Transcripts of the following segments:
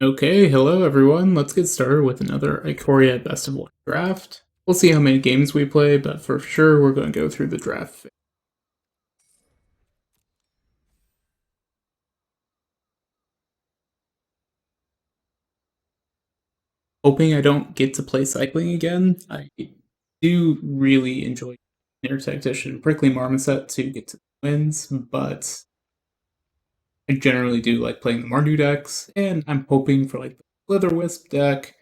Okay, hello everyone. Let's get started with another Ikoria Best of One draft. We'll see how many games we play, but for sure we're going to go through the draft. Hoping I don't get to play cycling again. I do really enjoy Inner Tactician Prickly Marmoset to get to the wins, but I generally do like playing the Mardu decks, and I'm hoping for like the Slither Wisp deck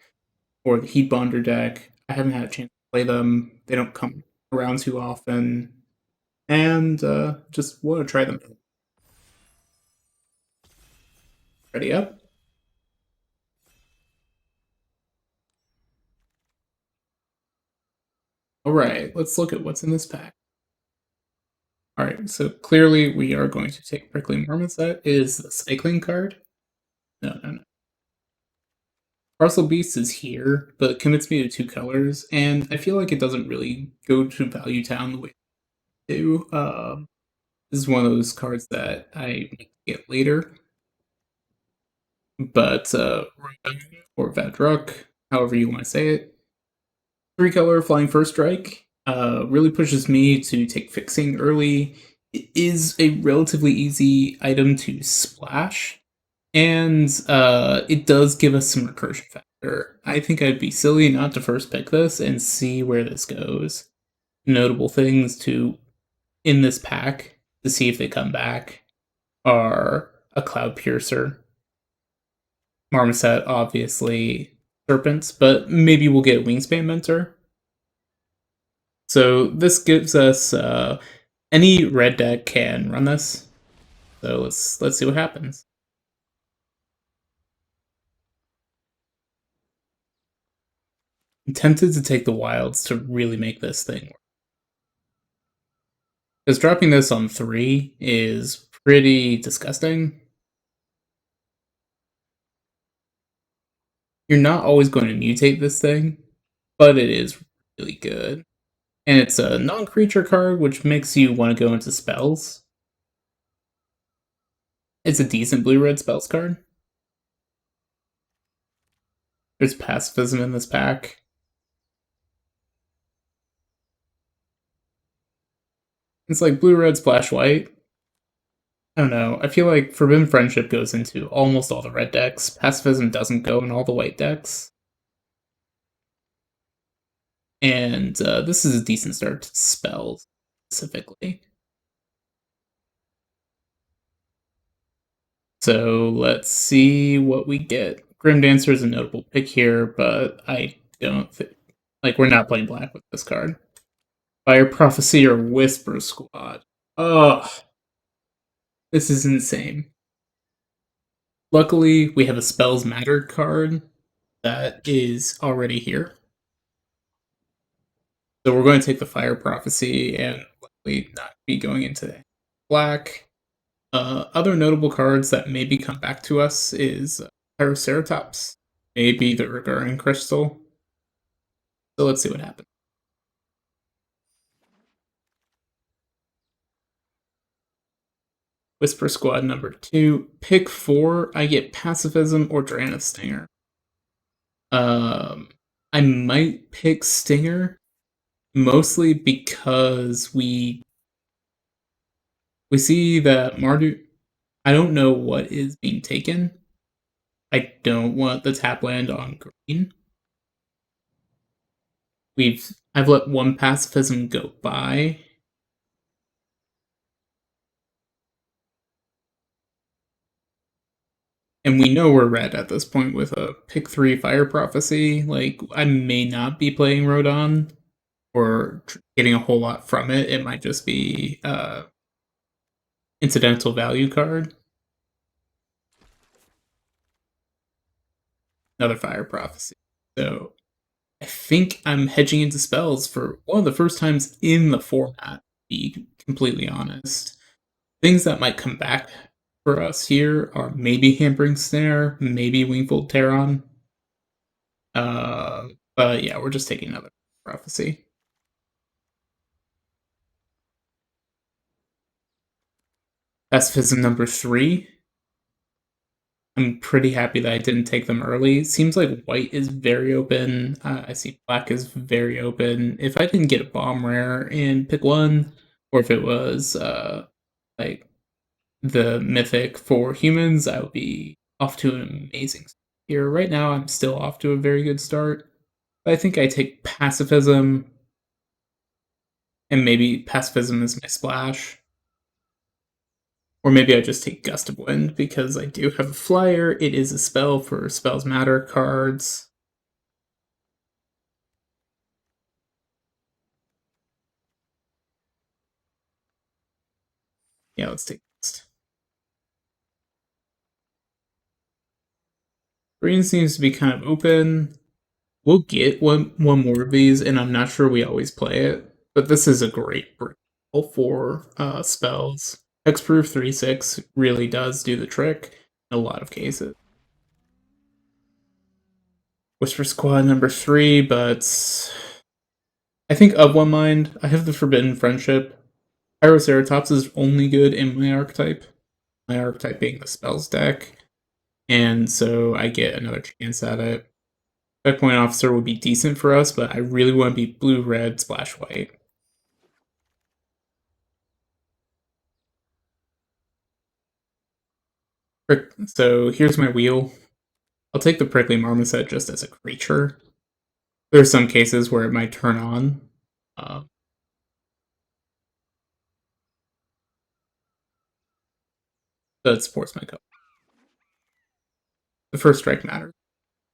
or the Heat Bonder deck. I haven't had a chance to play them. They don't come around too often, and just want to try them. Ready up? Alright, let's look at what's in this pack. Alright, so clearly we are going to take Prickly Marmoset. Is the cycling card? No, no, no. Parcel Beast is here, but it commits me to two colors, and I feel like it doesn't really go to Value Town the way it do. This is one of those cards that I might get later, but or Vadruk, however you want to say it. Three color Flying First Strike really pushes me to take Fixing early. It is a relatively easy item to splash, and it does give us some recursion factor. I think I'd be silly not to first pick this and see where this goes. Notable things to in this pack to see if they come back are a Cloud Piercer, Marmoset, obviously, Serpents, but maybe we'll get Wingspan Mentor. So this gives us any red deck can run this. So let's see what happens. I'm tempted to take the wilds to really make this thing work. Because dropping this on 3 is pretty disgusting. You're not always going to mutate this thing, but it is really good. And it's a non-creature card, which makes you want to go into spells. It's a decent blue-red spells card. There's pacifism in this pack. It's like blue-red splash white. I don't know. I feel like Forbidden Friendship goes into almost all the red decks. Pacifism doesn't go in all the white decks. And this is a decent start to spells, specifically. So let's see what we get. Grim Dancer is a notable pick here, but I don't think... Like, we're not playing black with this card. Fire Prophecy or Whisper Squad. Ugh. This is insane. Luckily, we have a Spells Matter card that is already here. So we're going to take the Fire Prophecy and likely not be going into black. Other notable cards that maybe come back to us is Pyroceratops, maybe the Regarding Crystal. So let's see what happens. Whisper Squad number 2. Pick 4. I get Pacifism or Drana Stinger. I might pick Stinger, mostly because we see that Mardu. I don't know what is being taken. I don't want the tap land on green. I've let one pacifism go by. And we know we're red at this point with a pick 3 Fire Prophecy. Like, I may not be playing Rodon or getting a whole lot from it. It might just be incidental value card. Another Fire Prophecy. So I think I'm hedging into spells for one of the first times in the format, to be completely honest. Things that might come back for us here are maybe Hampering Snare, maybe Wingfold Terron. Uh, but yeah, we're just taking another prophecy. Pacifism number 3. I'm pretty happy that I didn't take them early. Seems like white is very open. I see black is very open. If I didn't get a bomb rare and pick one, or if it was like the mythic for humans, I would be off to an amazing start here. Right now, I'm still off to a very good start. But I think I take pacifism, and maybe pacifism is my splash. Or maybe I just take Gust of Wind because I do have a flyer. It is a spell for Spells Matter cards. Yeah, let's take Gust. Green seems to be kind of open. We'll get one more of these, and I'm not sure we always play it, but this is a great break for spells. Hexproof 3/6 really does do the trick in a lot of cases. Whisper Squad number 3, but I think of one mind. I have the Forbidden Friendship. Pyroceratops is only good in my archetype being the spells deck, and so I get another chance at it. Checkpoint Officer would be decent for us, but I really want to be blue, red, splash white. So here's my wheel. I'll take the Prickly Marmoset just as a creature. There's some cases where it might turn on. Uh, that supports my color. The first strike matters,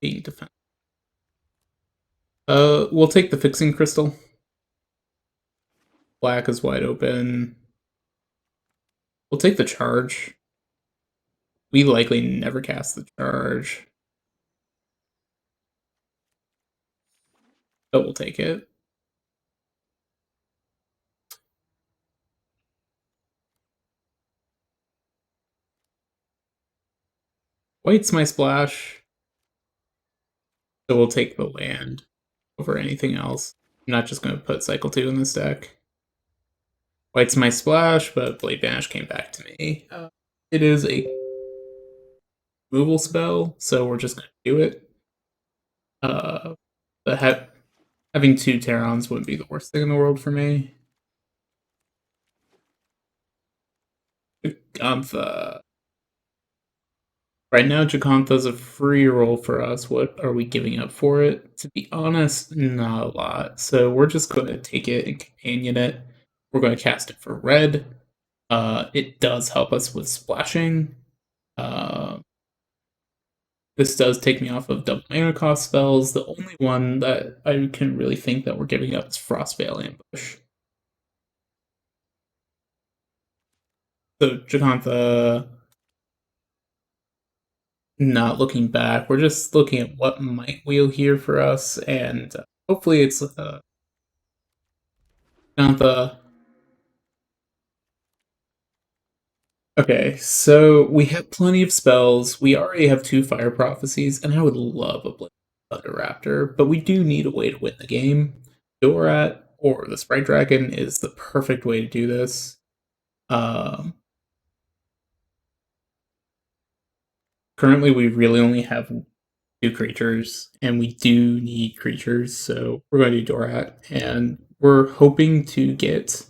being defense. We'll take the Fixing Crystal. Black is wide open. We'll take the charge. We likely never cast the charge, but we'll take it. White's my splash, so we'll take the land over anything else. I'm not just going to put Cycle 2 in this deck. White's my splash, but Blade Banish came back to me. It is a removal spell, so we're just going to do it. But having 2 Terrans wouldn't be the worst thing in the world for me. Jacantha. Right now, Jacantha's a free roll for us. What are we giving up for it? To be honest, not a lot. So we're just going to take it and companion it. We're going to cast it for red. It does help us with splashing. This does take me off of double mana cost spells. The only one that I can really think that we're giving up is Frostveil Ambush. So Jacantha, not looking back, we're just looking at what might wheel here for us, and hopefully it's Jacantha. Okay, so we have plenty of spells. We already have 2 Fire Prophecies, and I would love a Blade Thunder Raptor, but we do need a way to win the game. Dorat or the Sprite Dragon is the perfect way to do this. Currently, we really only have 2 creatures, and we do need creatures, so we're going to do Dorat, and we're hoping to get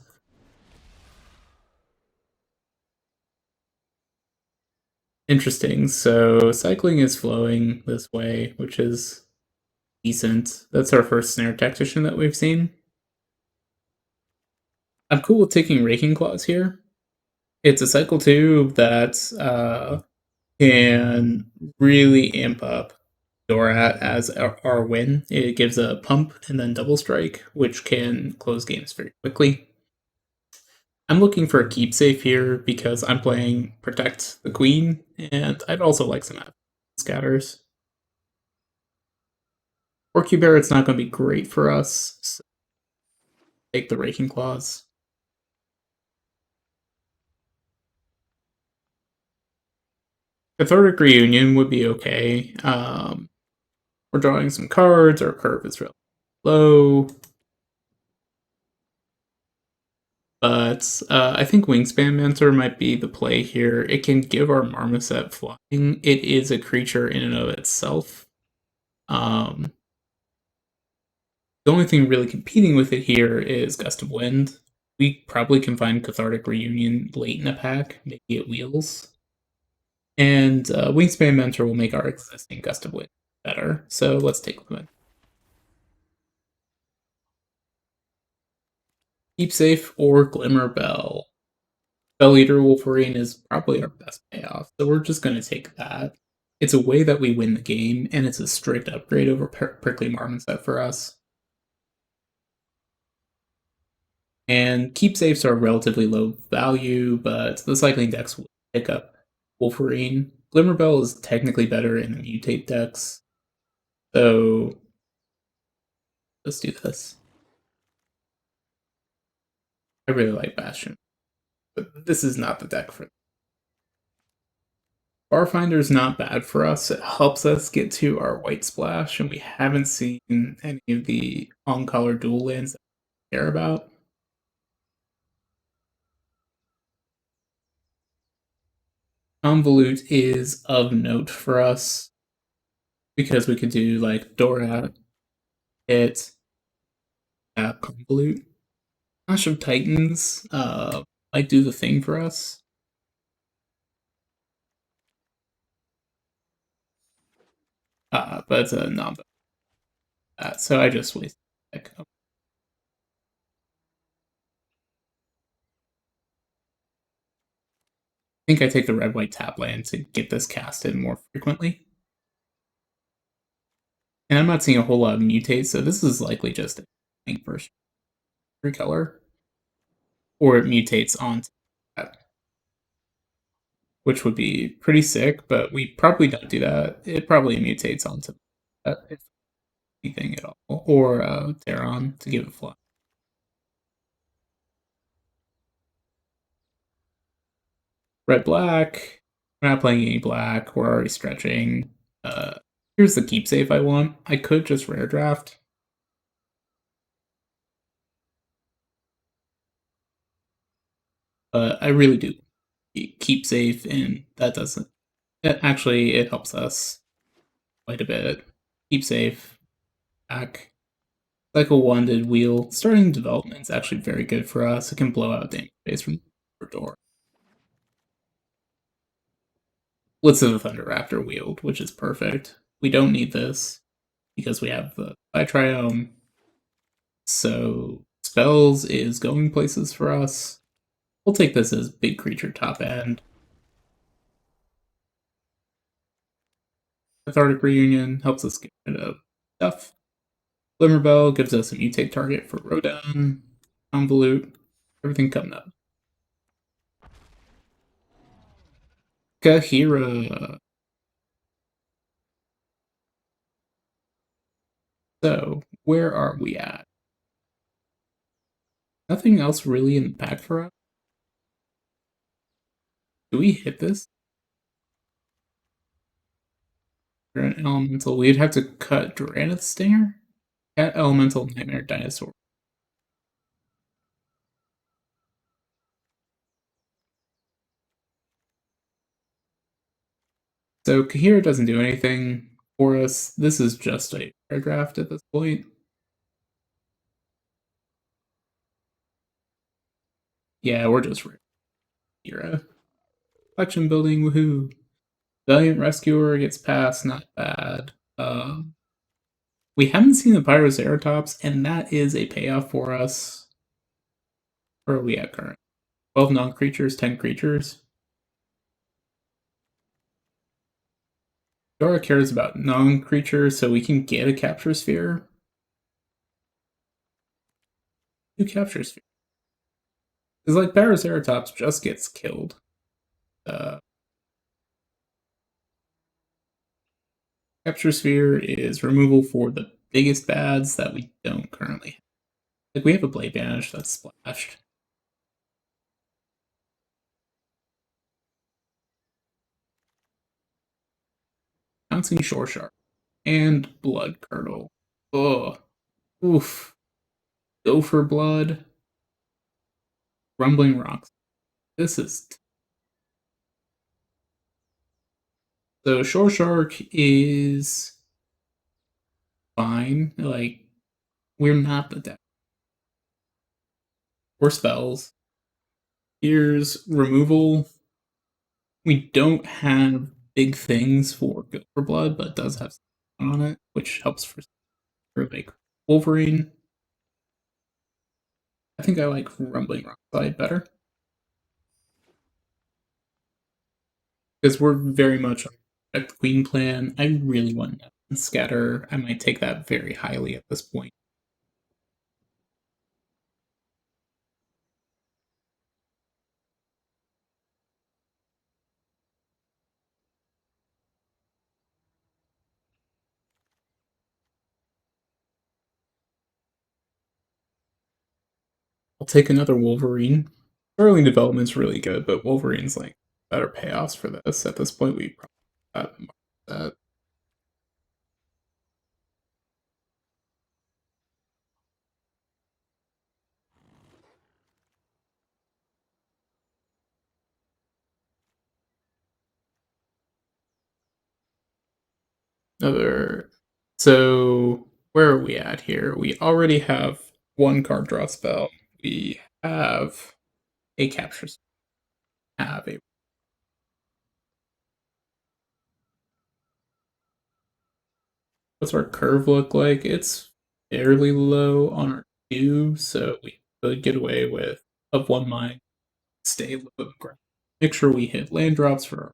interesting. So cycling is flowing this way, which is decent. That's our first Snare Tactician that we've seen. I'm cool with taking Raking Claws here. It's a cycle 2 that can really amp up Dorat as our win. It gives a pump and then double strike, which can close games very quickly. I'm looking for a keep safe here because I'm playing Protect the Queen, and I'd also like some scatters. For Cubear, it's not going to be great for us, so take the Raking Claws. Cathartic Reunion would be okay. We're drawing some cards, our curve is really low. But I think Wingspan Mentor might be the play here. It can give our Marmoset flying. It is a creature in and of itself. Um, the only thing really competing with it here is Gust of Wind. We probably can find Cathartic Reunion late in a pack, maybe it wheels. And Wingspan Mentor will make our existing Gust of Wind better. So let's take them in. Keep Safe or Glimmer Bell. Bell Eater Wolverine is probably our best payoff, so we're just going to take that. It's a way that we win the game, and it's a strict upgrade over Prickly Marmoset for us. And keepsafes are relatively low value, but the cycling decks will pick up Wolverine. Glimmerbell is technically better in the mutate decks, so let's do this. I really like Bastion, but this is not the deck for. Barfinder's not bad for us. It helps us get to our white splash, and we haven't seen any of the on-color dual lands that we care about. Convolute is of note for us because we could do like Dora, it, Convolute. Clash of Titans might do the thing for us. But it's a non that, so I just wasted deck. I think I take the red white tap land to get this casted more frequently. And I'm not seeing a whole lot of mutate, so this is likely just a pink version of color. Or it mutates onto that, which would be pretty sick, but we probably don't do that. It probably mutates onto that, if anything at all. Or Theron to give it fly. Red black. We're not playing any black. We're already stretching. Here's the keep safe I want. I could just rare draft. But I really do keep safe, and that doesn't. Actually, it helps us quite a bit. Keep safe. Back. Cycle 1 did wheel. Starting development is actually very good for us. It can blow out damage base from the door. Blitz of the Thunder Raptor wheeled, which is perfect. We don't need this because we have the Triome. So spells is going places for us. We'll take this as big creature top end. Cathartic Reunion helps us get rid of stuff. Glimmerbell gives us a mutate target for Rodan. Convolute. Everything coming up. Kahira. So, where are we at? Nothing else really in the pack for us? Do we hit this? For an elemental, we'd have to cut Duranath Stinger? Cat Elemental Nightmare Dinosaur. So Kahira doesn't do anything for us. This is just a paragraph at this point. Yeah, we're just Kahira. Collection building, woohoo. Valiant Rescuer gets passed, not bad. We haven't seen the Pyroceratops, and that is a payoff for us. Where are we at current? 12 non-creatures, 10 creatures. Dora cares about non-creatures, so we can get a Capture Sphere. 2 Capture Sphere. Because, like, Pyroceratops just gets killed. Capture Sphere is removal for the biggest bads that we don't currently have. Like, we have a Blade Banish that's splashed. Bouncing Shore Shark. And Blood Curdle. Ugh. Oof. Go for blood. Rumbling Rocks. This is so Shore Shark is fine. Like we're not the deck. We're spells. Here's removal. We don't have big things for Go for Blood, but it does have something on it, which helps for like Wolverine. I think I like Rumbling Rock Slide better because we're very much on the Queen plan. I really want Scatter. I might take that very highly at this point. I'll take another Wolverine. Sterling development's really good, but Wolverine's like better payoffs for this. At this point, we probably got that. Another. So where are we at here? We already have one card draw spell. We have a capture. Have a. What's our curve look like? It's fairly low on our queue, so we could get away with of one mind. Stay low and ground. Make sure we hit land drops for our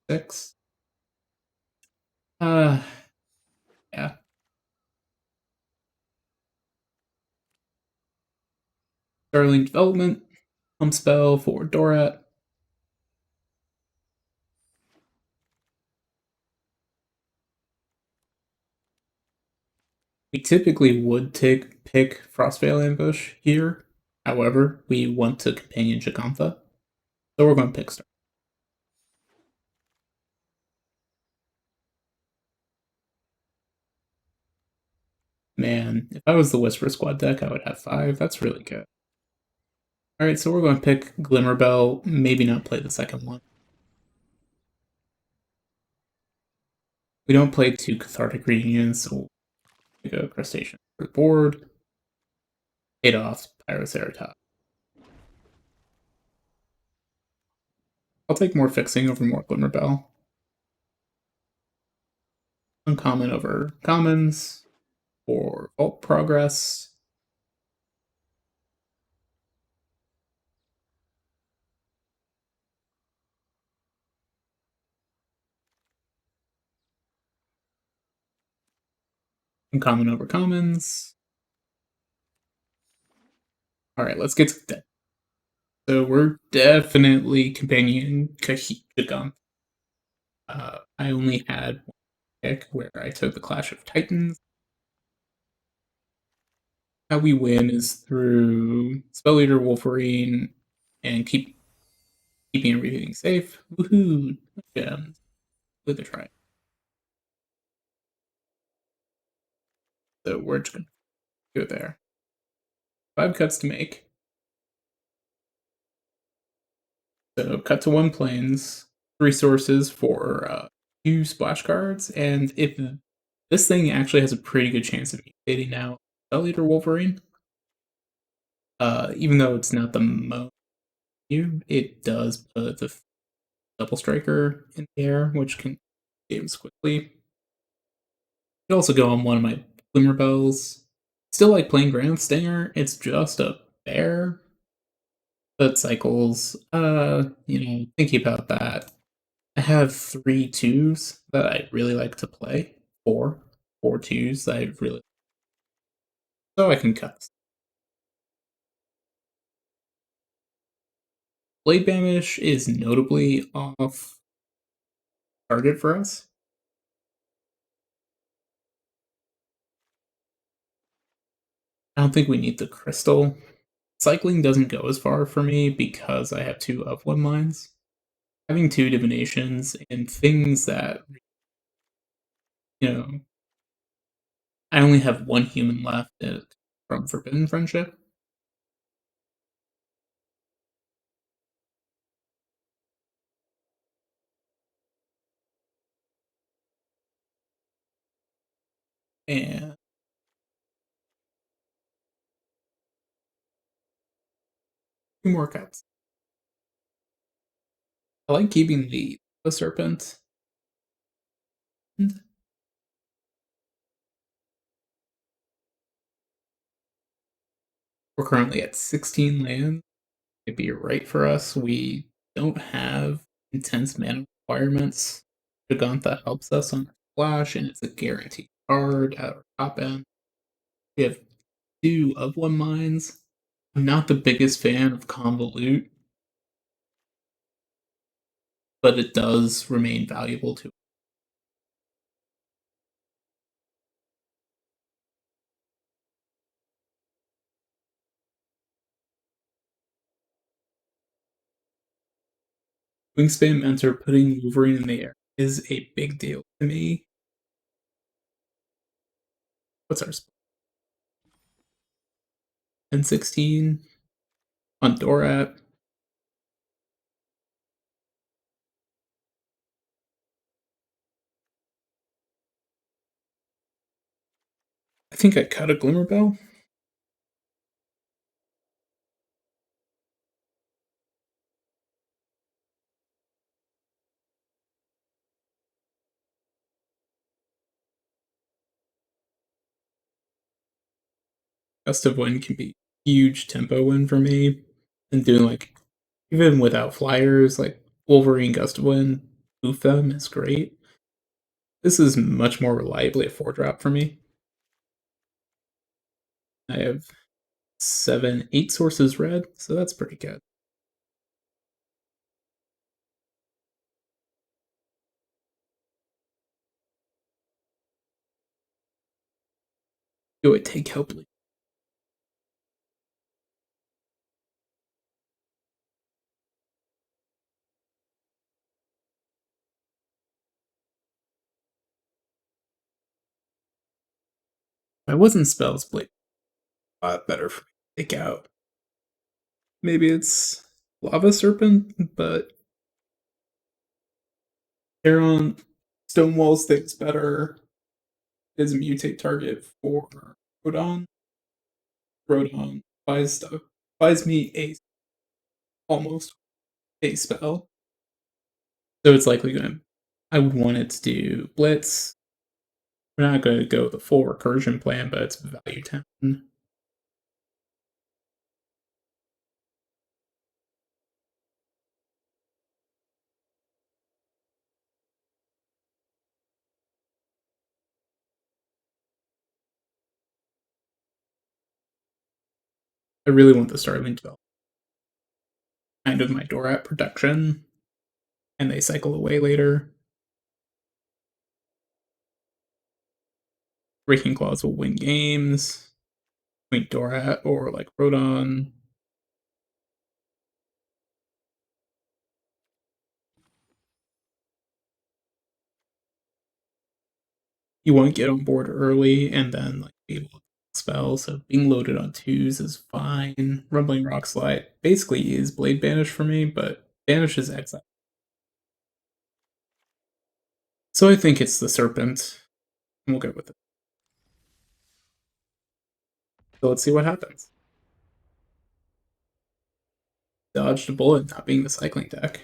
6. Uh, yeah. Starling Development, Pump Spell for Dorat. We typically would pick Frostveil Ambush here. However, we want to companion Jacantha, so we're going to pick Star. Man, if I was the Whisper Squad deck, I would have 5. That's really good. Alright, so we're going to pick Glimmerbell, maybe not play the second one. We don't play 2 Cathartic Reunions, so we'll pick a Crustacean for the board. Adolf, Pyroceratops. I'll take more Fixing over more Glimmerbell. Uncommon over commons for Vault Progress. Uncommon over commons. Alright, let's get to that. So we're definitely companioning Kahikagon. I only had one pick where I took the Clash of Titans. How we win is through Spell Leader Wolverine and keeping everything safe. Woohoo! Gems. With a try. So we're just gonna go there. 5 cuts to make. So cut to 1 planes, 3 sources for 2 splash cards, and if this thing actually has a pretty good chance of mutating now, Spell Leader Wolverine. Even though it's not the most new, it does put the double striker in the air, which can games quickly. You also go on one of my Glimmer Bells. Still like playing Grand Stinger. It's just a bear, but cycles. Thinking about that, I have 3 twos that I really like to play. Four twos that I really so I can cut. Blade Banish is notably off target for us. I don't think we need the crystal. Cycling doesn't go as far for me because I have 2 of one mines. Having 2 divinations and things that you know, I only have 1 human left from Forbidden Friendship. and 2 more cups. I like keeping the serpent. And we're currently at 16 land. It'd be right for us. We don't have intense mana requirements. Giganta helps us on our splash, and it's a guaranteed card at our top end. We have 2 of 1 mines. I'm not the biggest fan of Convolute, but it does remain valuable to Wingspan Mentor. Putting Wolverine in the air is a big deal to me. What's our spell? 10-16 on Dorat. I think I cut a Glimmerbell. Gust of Wind can be huge tempo win for me. And doing like, even without flyers, like Wolverine Gust of Wind, boof them is great. This is much more reliably a 4-drop for me. I have 7, 8 sources red, so that's pretty good. Go ahead, take Helply. If I wasn't Spells Blade, a lot better for me to take out. Maybe it's Lava Serpent, but Heron Stonewalls thinks better as a mutate target for Rodon. Rodon buys me a almost a spell. So it's likely going to. I would want it to do Blitz. We're not going to go the full recursion plan, but it's value 10. I really want the Starling develop. Kind of my Dorat production, and they cycle away later. Breaking Claws will win games. Point Dorat or like Rodon. You want to get on board early and then like be able to spell. So being loaded on 2s is fine. Rumbling Rock Slide basically is Blade Banish for me, but Banish is exile. So I think it's the Serpent, and we'll go with it. So let's see what happens. Dodged a bullet, not being the cycling deck.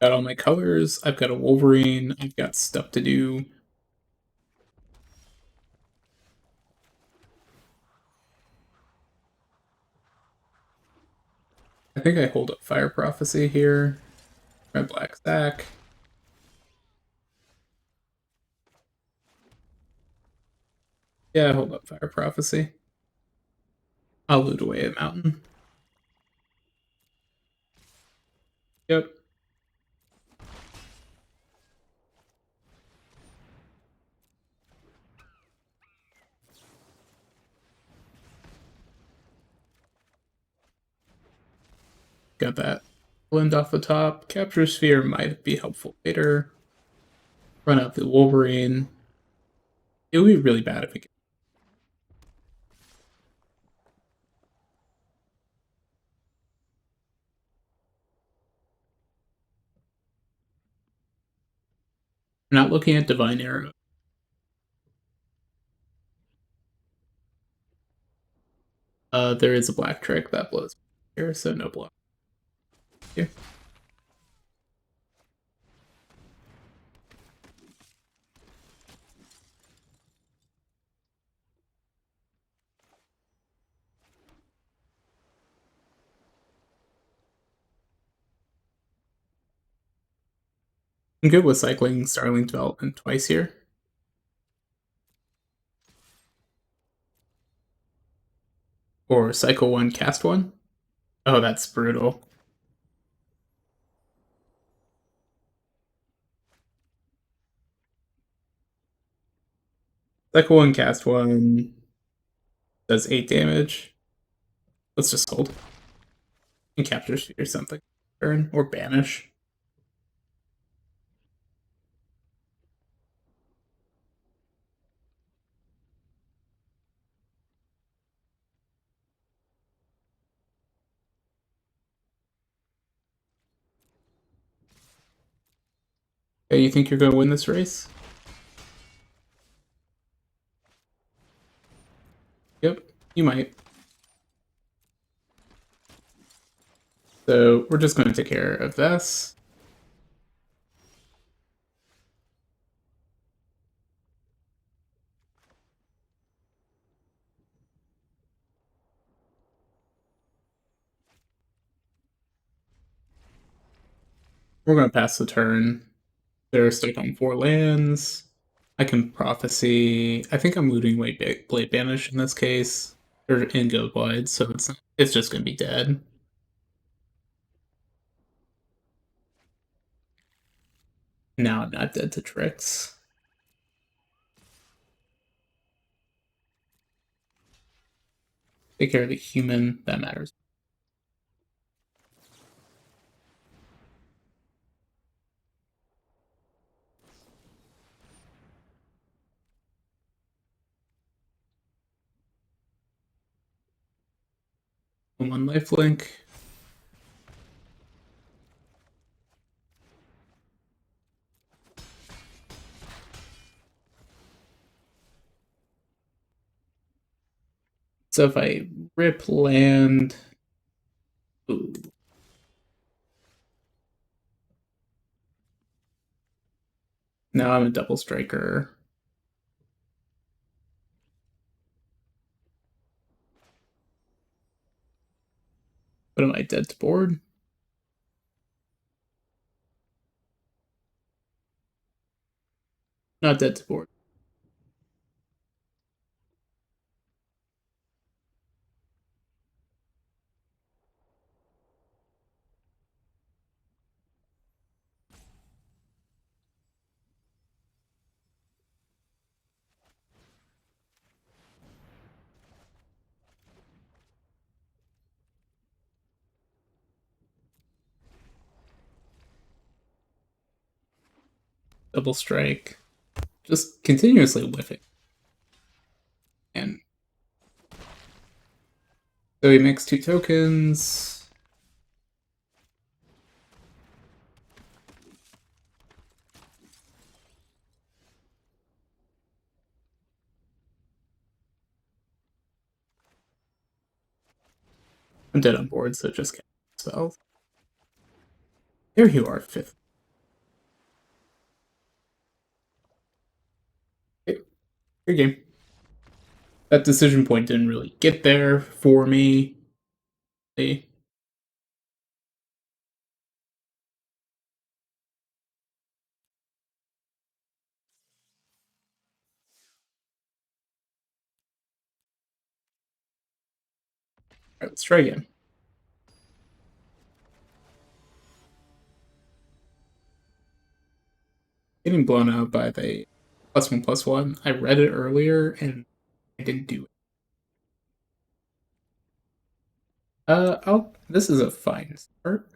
Got all my colors. I've got a Wolverine. I've got stuff to do. I think I hold up Fire Prophecy here. Red Black Stack. Yeah, hold up Fire Prophecy. I'll loot away a mountain. Yep. Got that blend off the top. Capture Sphere might be helpful later. Run out the Wolverine. It would be really bad if we could. We're not looking at Divine Arrow. There is a black trick that blows here, so no block here. I'm good with cycling Starling Development twice here. Or cycle 1, cast 1. Oh, that's brutal. Cycle 1, cast 1 does 8 damage. Let's just hold. And capture or something. Turn or banish. Okay, you think you're going to win this race? Yep, you might. So we're just going to take care of this. We're going to pass the turn. They're stuck on 4 lands. I can Prophecy. I think I'm looting Blade Banish in this case. Or in Go Wide, so it's just going to be dead. Now I'm not dead to tricks. Take care of the human. That matters. One lifelink. So if I rip land. Ooh. Now I'm a double striker. But am I dead to board? Not dead to board. Double strike. Just continuously whiffing. And so he makes 2 tokens. I'm dead on board, so just cast spells. There you are, 5th. Okay, good game. That decision point didn't really get there for me. Alright, let's try again. Getting blown out by the +1/+1. I read it earlier and I didn't do it. This is a fine start.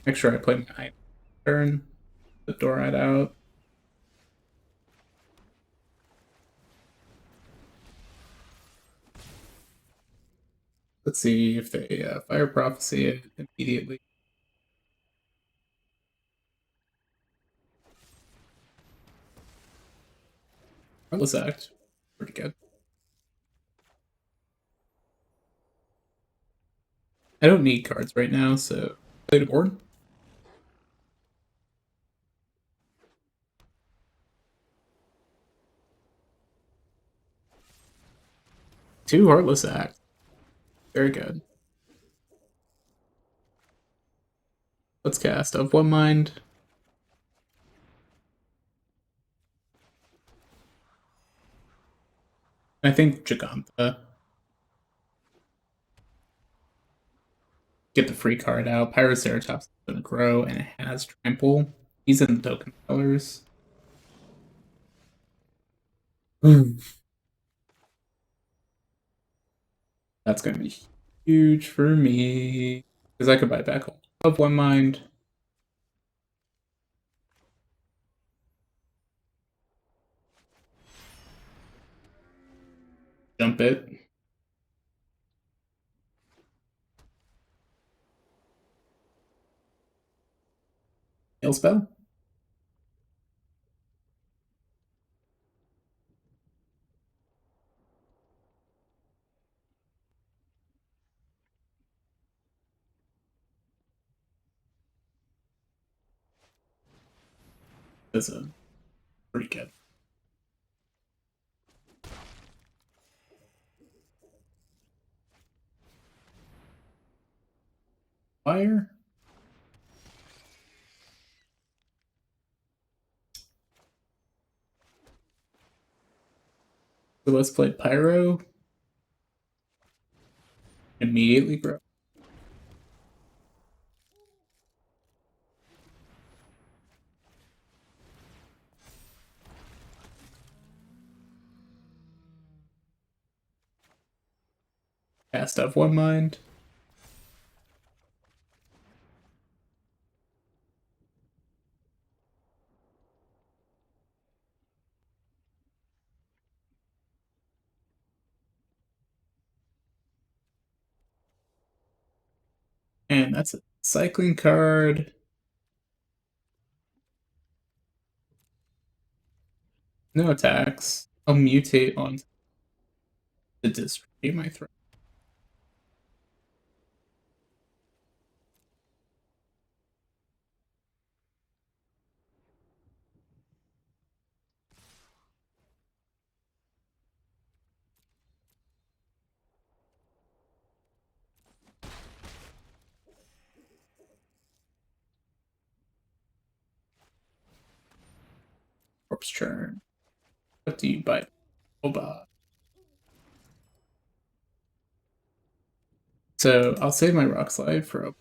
Make sure I play my turn. The door right out. Let's see if they Fire Prophecy it immediately. Heartless Act. Pretty good. I don't need cards right now, so play the board. Two Heartless Act. Very good. Let's cast Of One Mind. I think Giganta. Get the free card out. Pyroceratops is going to grow, and it has Trample. He's in the token colors. That's going to be huge for me. Because I could buy back Of One Mind. Jump it. Hail Spell. That's a pretty good. Fire. So let's play Pyro. Immediately grow. Cast Of One Mind. And that's a cycling card. No attacks. I'll mutate on the dystrophy my threat. Corpse Churn. What do you buy? Oba. So I'll save my Rock Slide for a.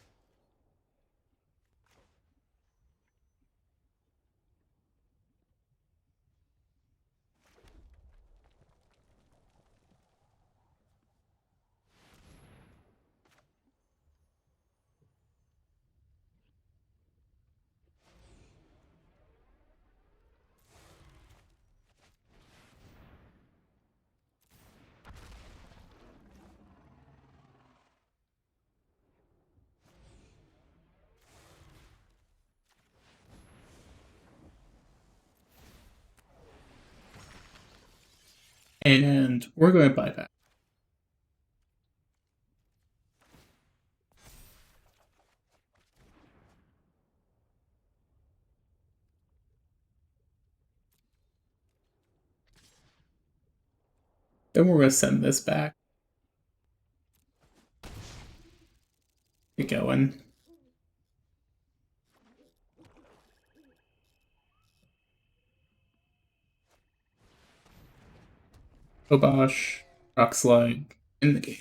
And we're going to buy back. Then we're going to send this back. Get going. Obosh. Rock Slide in the game.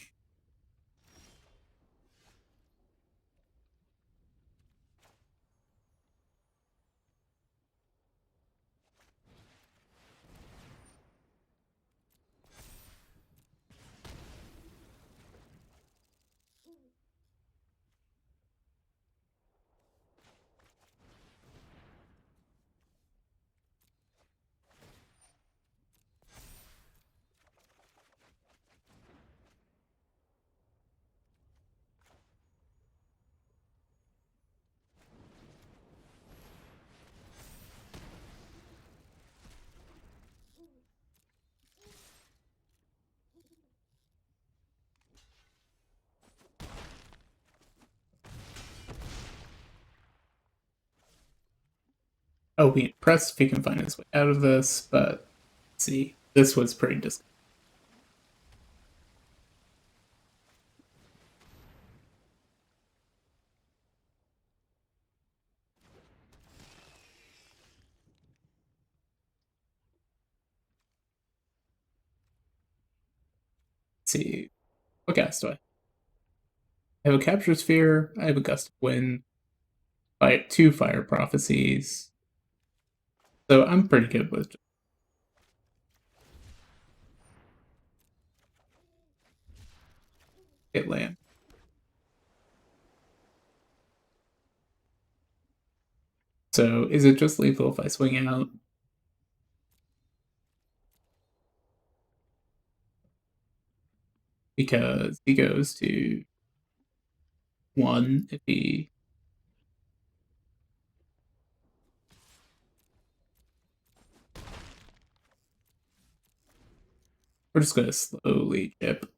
I'll be impressed if he can find his way out of this, but see, this was pretty disgusting. See, what gas do I have? I have a capture sphere, I have a gust of wind, I have 2 fire prophecies, so I'm pretty good with hit land. So is it just lethal if I swing out? Because he goes to 1 if he. We're just gonna slowly chip.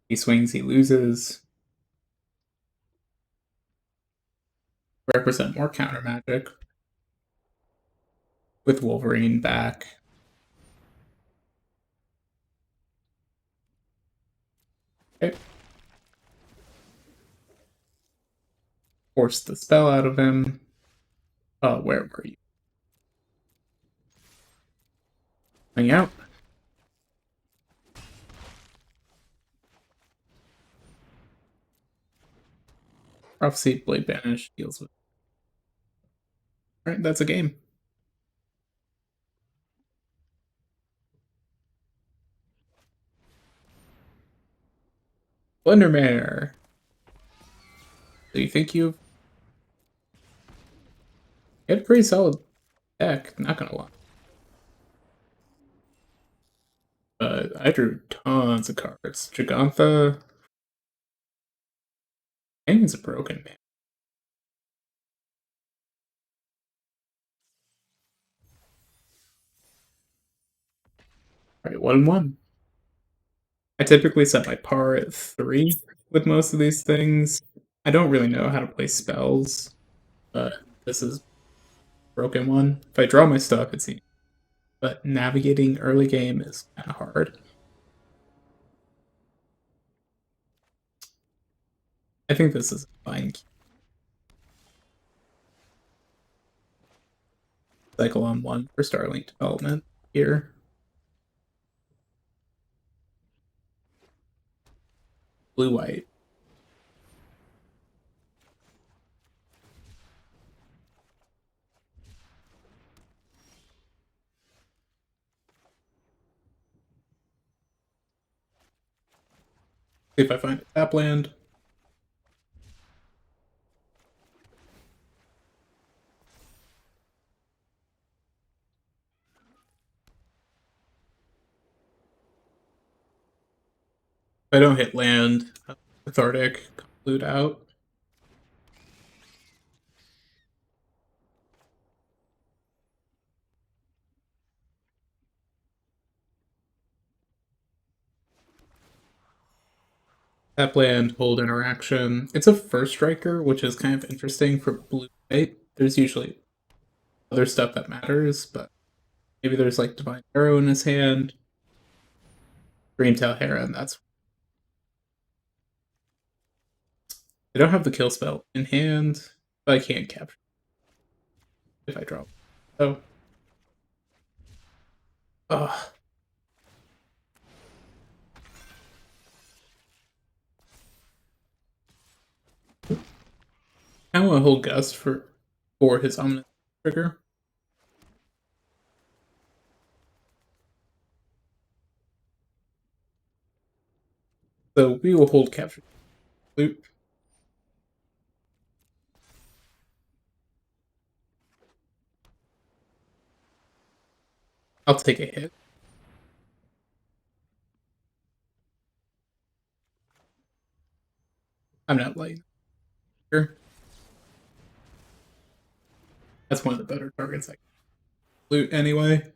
He swings, he loses. Represent more counter magic with Wolverine back. Okay. Force the spell out of him. Where were you? Hang out. Prophecy, Blade Banish deals with. Alright, that's a game. Blendermare. Do you think you had a pretty solid deck, not gonna lie. But I drew tons of cards. Gigantha. Hanging's a broken man. Alright, 1-1. I typically set my par at 3 with most of these things. I don't really know how to play spells, but this is broken one. If I draw my stuff, it's easy. But navigating early game is kind of hard. I think this is a fine cycle on 1 for Starlink development here. Blue-white. See if I find a tap land. If I don't hit land, Cathartic, loot out. Tap land, hold interaction. It's a first striker, which is kind of interesting for blue-white. There's usually other stuff that matters, but maybe there's like Divine Arrow in his hand. Green-tail Heron, that's. I don't have the kill spell in hand, but I can't capture if I drop. So. Ugh. I want to hold Gust for his ominous trigger. So we will hold capture loot. I'll take a hit. I'm not light. Sure. That's one of the better targets I can loot anyway.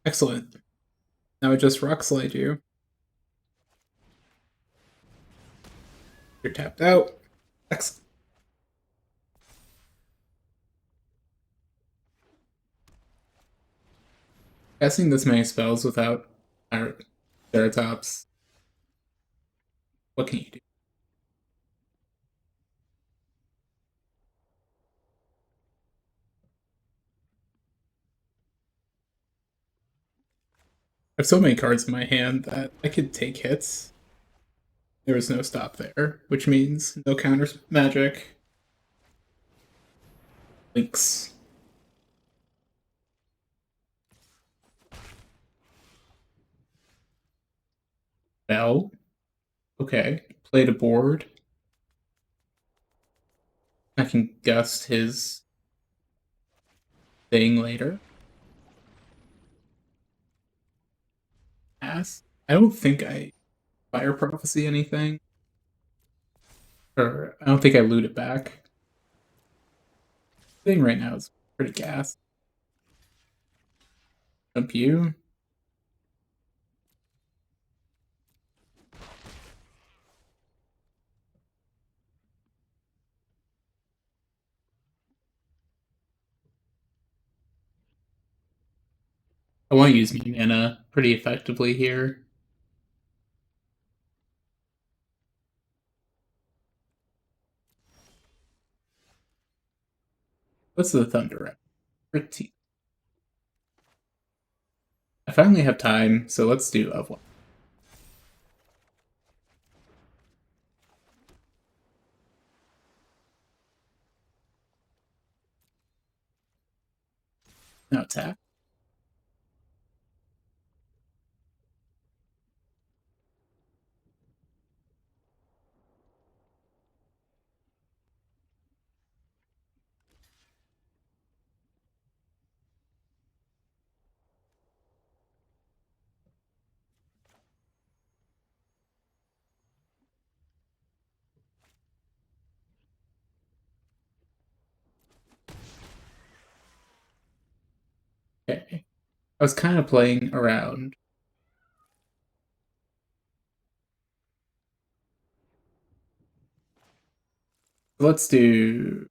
Excellent. Now I just rock slide you. You're tapped out. Excellent. Casting this many spells without our Ceratops. What can you do? I have so many cards in my hand that I could take hits. There was no stop there, which means no counter magic. Links. Bell. Okay. Played a board. I can gust his thing later. Pass. I don't think I fire prophecy anything. Or I don't think I loot it back. Thing right now is pretty gas. Jump you. I want to use my mana pretty effectively here. What's the thunder? Pretty. I finally have time, so let's do of one. Now attack. Okay. I was kind of playing around. Let's do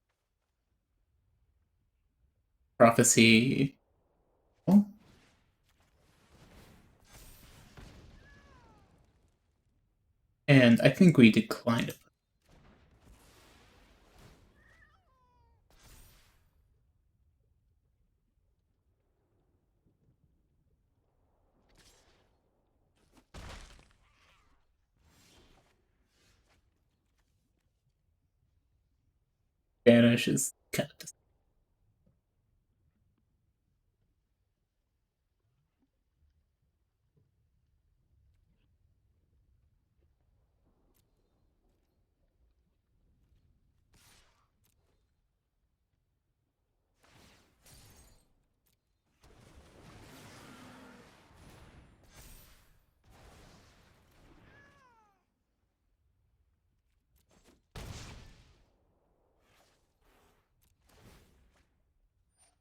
prophecy. Oh, and I think we declined it. Banish is kind of.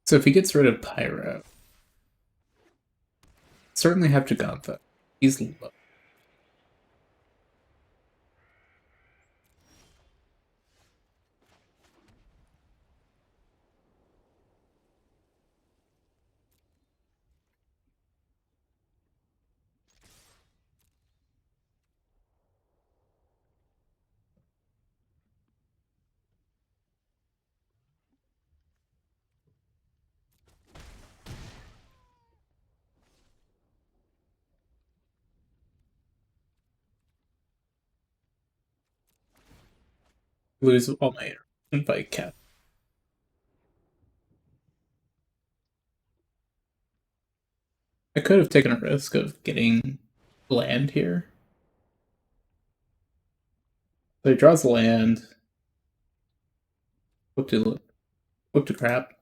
So if he gets rid of Pyro, certainly have Jagantha. He's low. Lose all my invite cap. I could have taken a risk of getting land here. So he draws land. Flip to crap.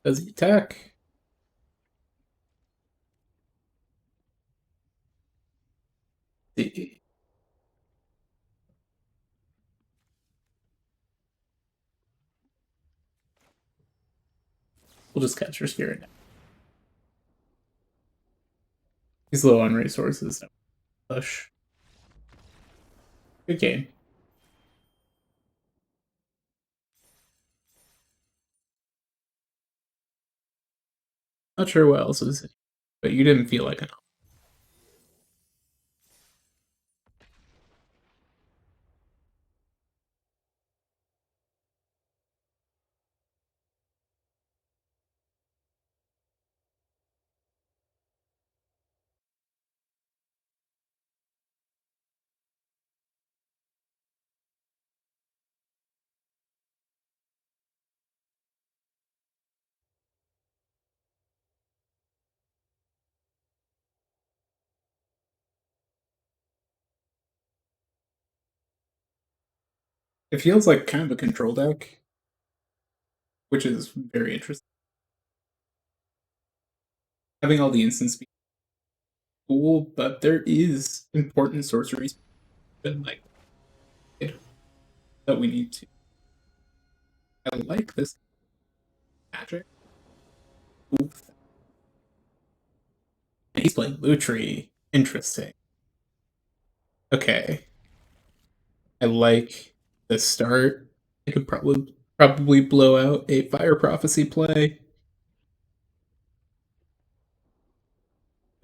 Does he attack? We'll just catch your spirit now. He's low on resources. Push. Good game. Not sure what else is, but you didn't feel like enough. It feels like kind of a control deck, which is very interesting. Having all the instants be cool, but there is important sorceries like that we need to. I like this magic. Oof. He's playing Lutri. Interesting. Okay. I like the start. I could probably blow out a fire prophecy play.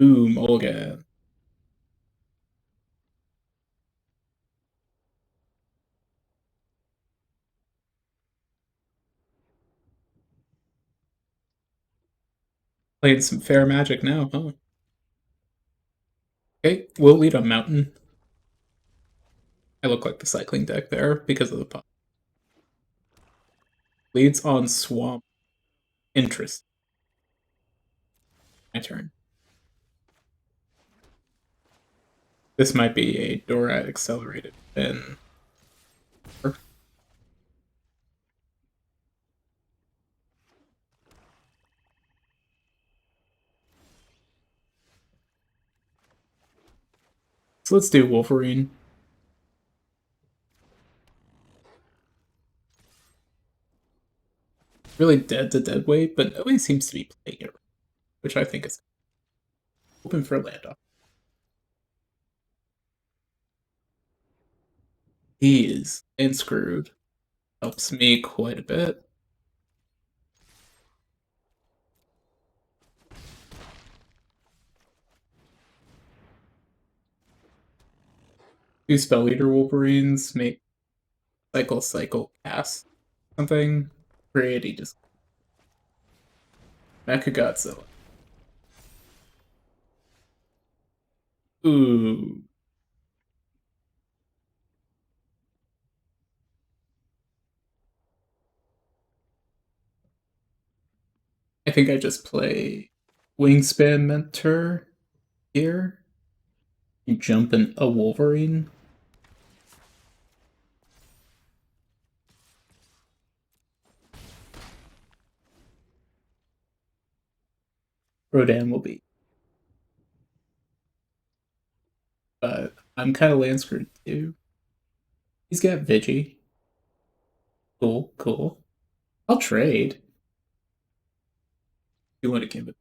Ooh, Mulligan. Playing some fair magic now, huh? Okay, we'll lead on mountain. I look like the cycling deck there because of the pop. Leads on swamp. Interest. My turn. This might be a Dora accelerated spin. So let's do Wolverine. Really dead to dead weight, but nobody seems to be playing it, which I think is open for land off. He is and screwed. Helps me quite a bit. Two spell leader Wolverines make cycle cast something. Pretty just Mecha Godzilla. Ooh. I think I just play Wingspan Mentor here. You jump in a Wolverine. Rodan will be. But I'm kind of land screwed too. He's got Vigi. Cool, cool. I'll trade. You want to give it?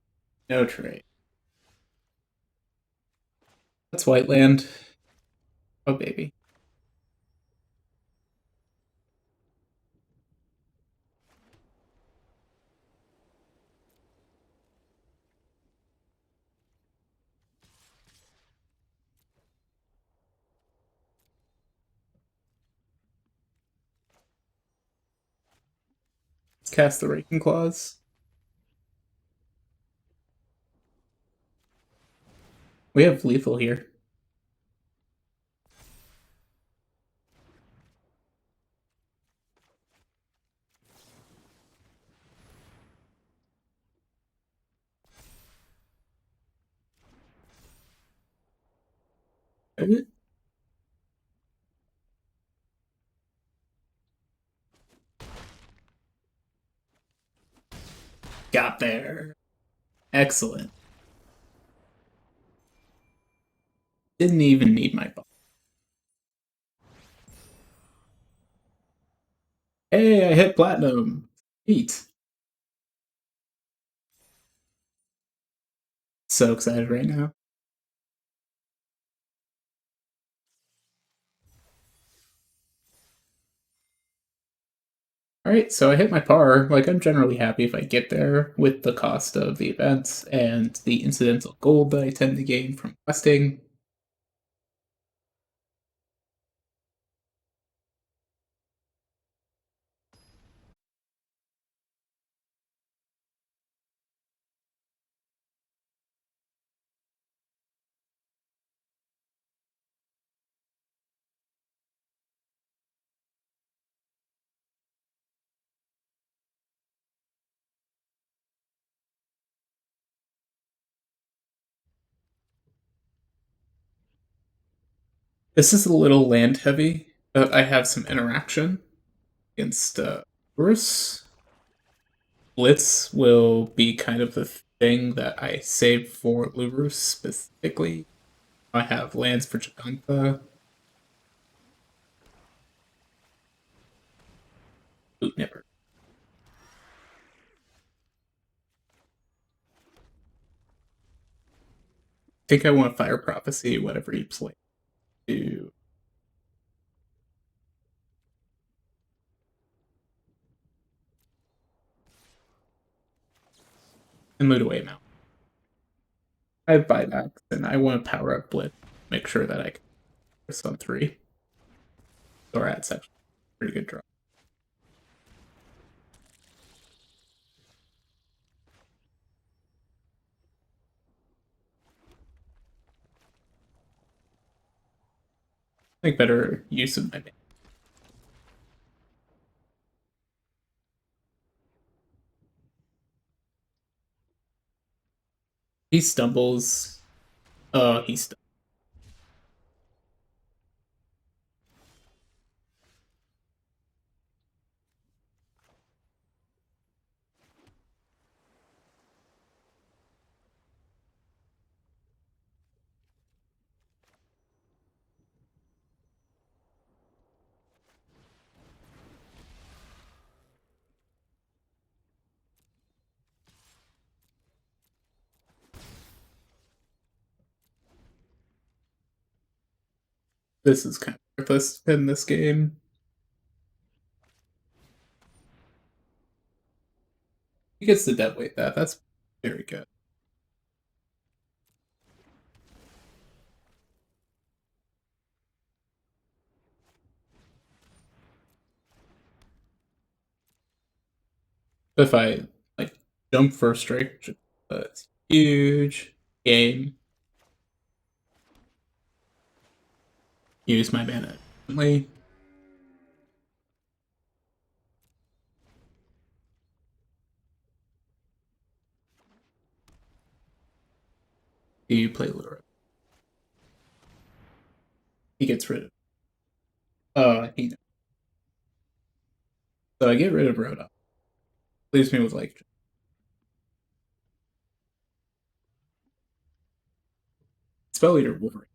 No trade. That's white land. Oh baby. Let's cast the Raking Claws. We have lethal here. Got there. Excellent. Didn't even need my ball. Hey, I hit platinum. Eat. So excited right now. Alright, so I hit my par. Like, I'm generally happy if I get there with the cost of the events and the incidental gold that I tend to gain from questing. This is a little land heavy, but I have some interaction against Urus. Blitz will be kind of the thing that I save for Lurus specifically. I have lands for Jagantha. Boot Nipper. I think I want Fire Prophecy, whatever you play to and moot away now. I have buybacks and I want to power up Blitz, make sure that I can this on 3. Or at section. Pretty good draw. I think better use of my mana. He stumbles. Oh, he stumbles. This is kind of worthless in this game. He gets the dead weight that. That's very good. If I like jump first strike, it's huge game. Use my mana efficiently. You play Lura. He gets rid of. He. So I get rid of Rhoda. Leaves me with like Spell Eater Wolverine.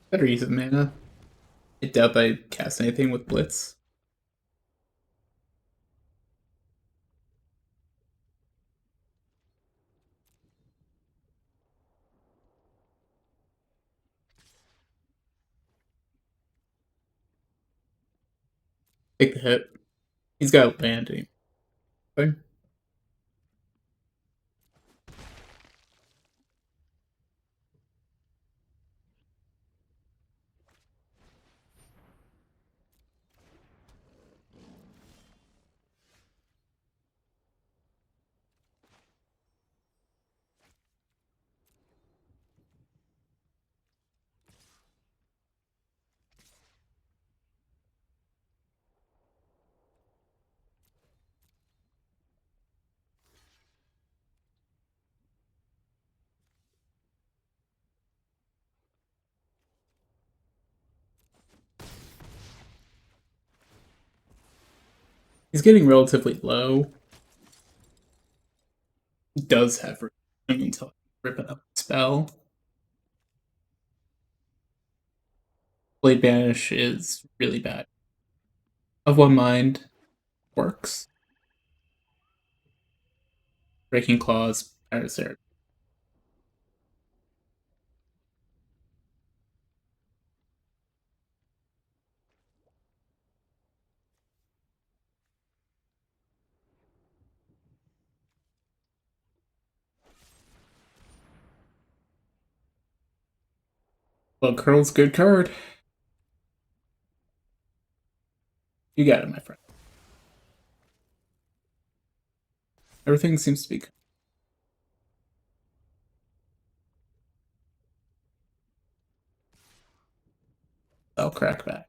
Better use of mana. I doubt I cast anything with Blitz. Take the hit. He's got land anyway. He's getting relatively low. He does have room until I rip it up spell. Blade Banish is really bad. Of One Mind works. Breaking Claws, Parasert. Well, Curl's good card. You got it, my friend. Everything seems to be good. I'll crack back.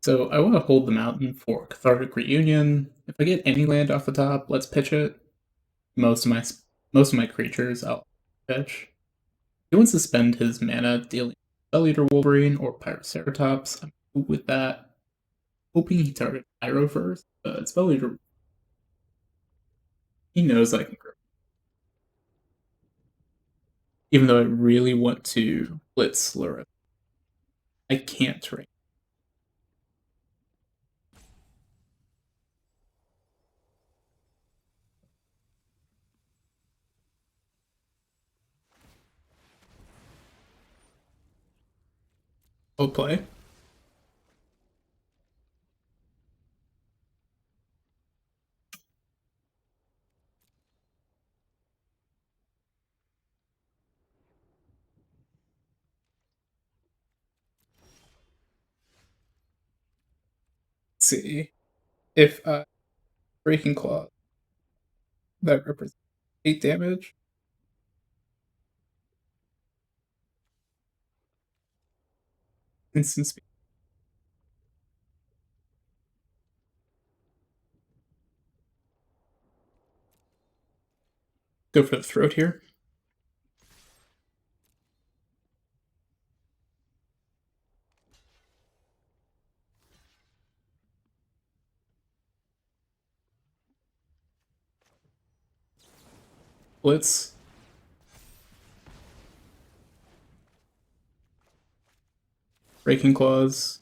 So I want to hold the mountain for Cathartic Reunion. If I get any land off the top, let's pitch it. Most of my most of my creatures I'll pitch. He wants to spend his mana dealing Spell Eater Wolverine or Pyroceratops. I'm cool with that. Hoping he targets Pyro first, but Spell Eater, he knows I can grow. Even though I really want to Blitz Lurrus, I can't right. I'll play. Let's see. If Breaking Claw, that represents 8 damage. Instant speed. Go for the throat here. Blitz. Breaking Claws.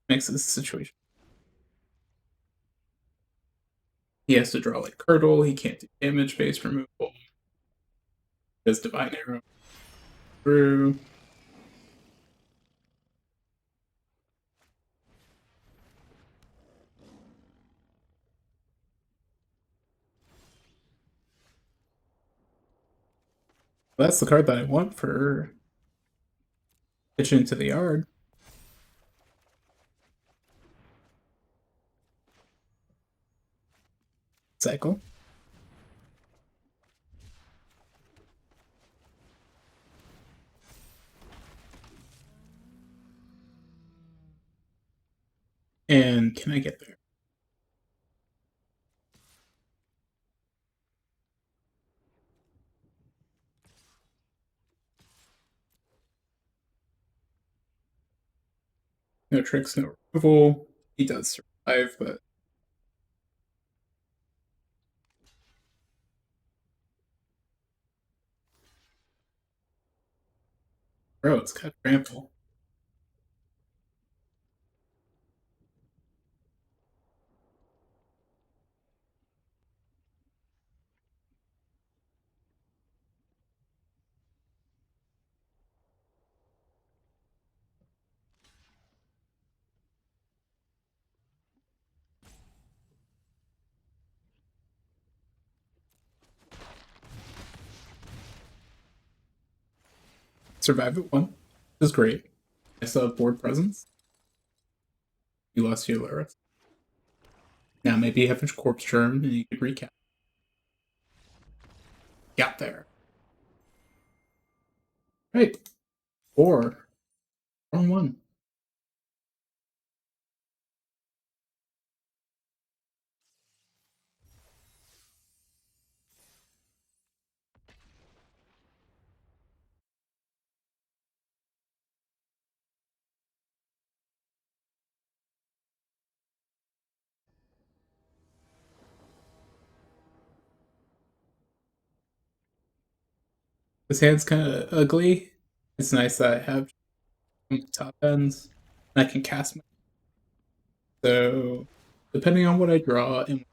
Makes this situation. He has to draw like Curdle. He can't do damage based removal. Does Divine Arrow through. That's the card that I want for pitching into the yard. Cycle. And can I get there? No tricks, no removal. He does survive, but bro, it's got trample. survive at 1, which is great. I still have board presence. You lost your Lyris. Now maybe you have a corpse germ and you can recap. Got there. Right. 4. Wrong one. This hand's kind of ugly. It's nice that I have top ends and I can cast my. So, depending on what I draw, and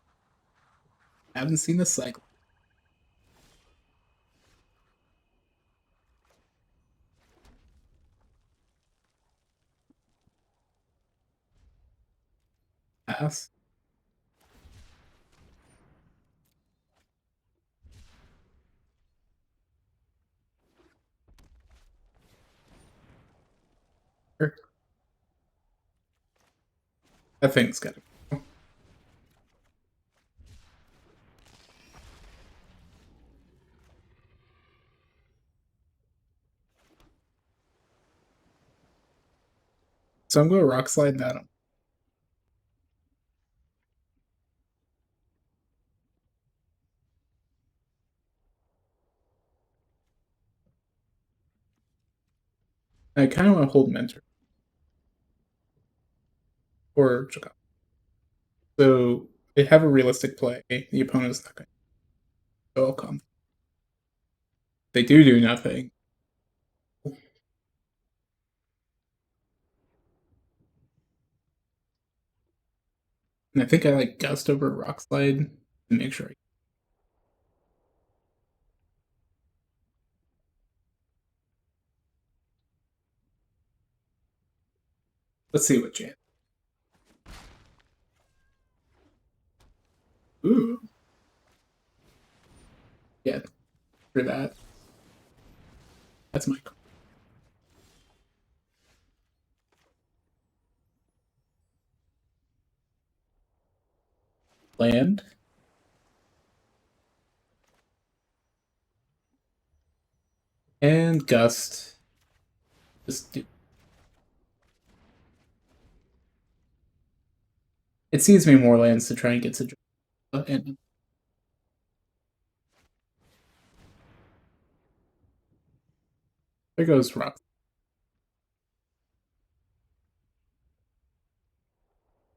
I haven't seen the cycle pass. That thing's got to go. So I'm going to rock slide that on. I kind of want to hold mentor or Chaka. So they have a realistic play. The opponent's not going to go come. They do nothing. And I think I like gust over rock slide to make sure. Let's see what Jan. Ooh. Yeah, for that. That's my call. Land. And gust. Just do. It sees me more lands to try and get to draw. And there goes rock.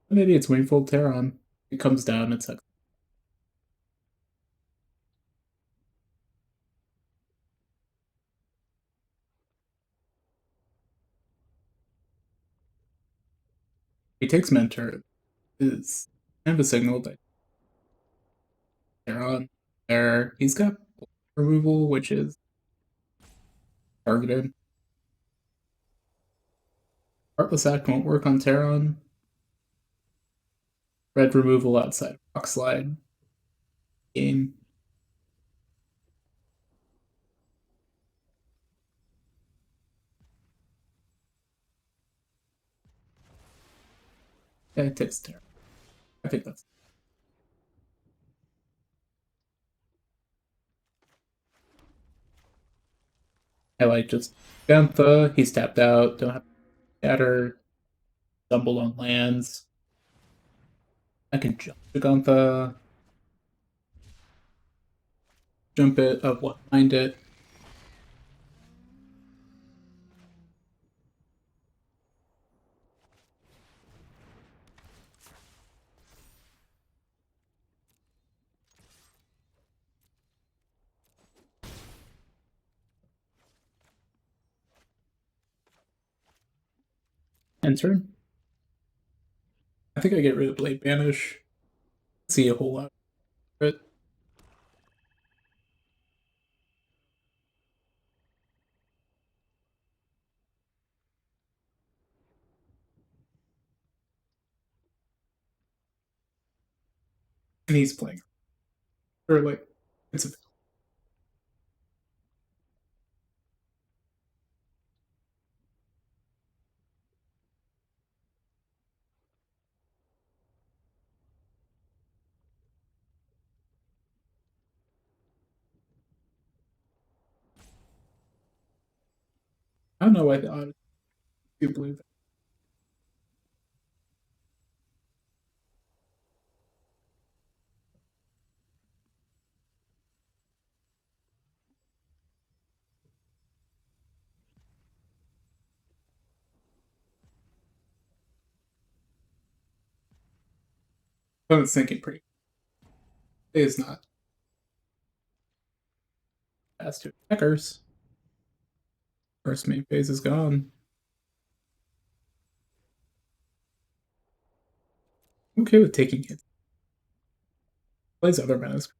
Maybe it's Wingfold Terron. It comes down, it sucks. He takes Mentor. Is kind of a signal that Terron there. He's got removal, which is targeted. Heartless Act won't work on Terron. Red removal outside Rock Slide game. Yeah, it takes Terron. I think that's. I like just Gantha. He's tapped out. Don't have scatter. Stumble on lands. I can jump to Gantha. Jump it of what behind it. Enter. I think I get rid of Blade Banish. See a whole lot of it. And he's playing. Or like it's a don't know why the auto do blue. I was thinking pretty. It is not fast to attackers. First main phase is gone. I'm okay with taking it. Plays other metas.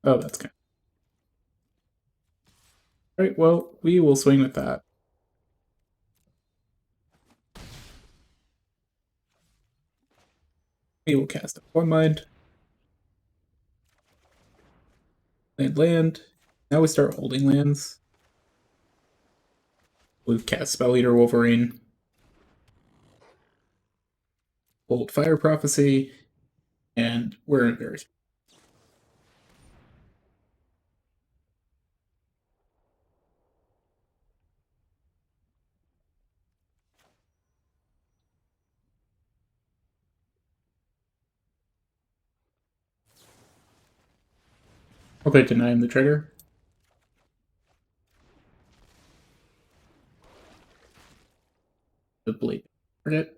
Oh, that's kind of. Alright, well, we will swing with that. We will cast a One Mind. Land. Now we start holding lands. We'll cast Spell Eater Wolverine. Hold Fire Prophecy. And we're in very. Okay, deny him the trigger. The Blade. Target.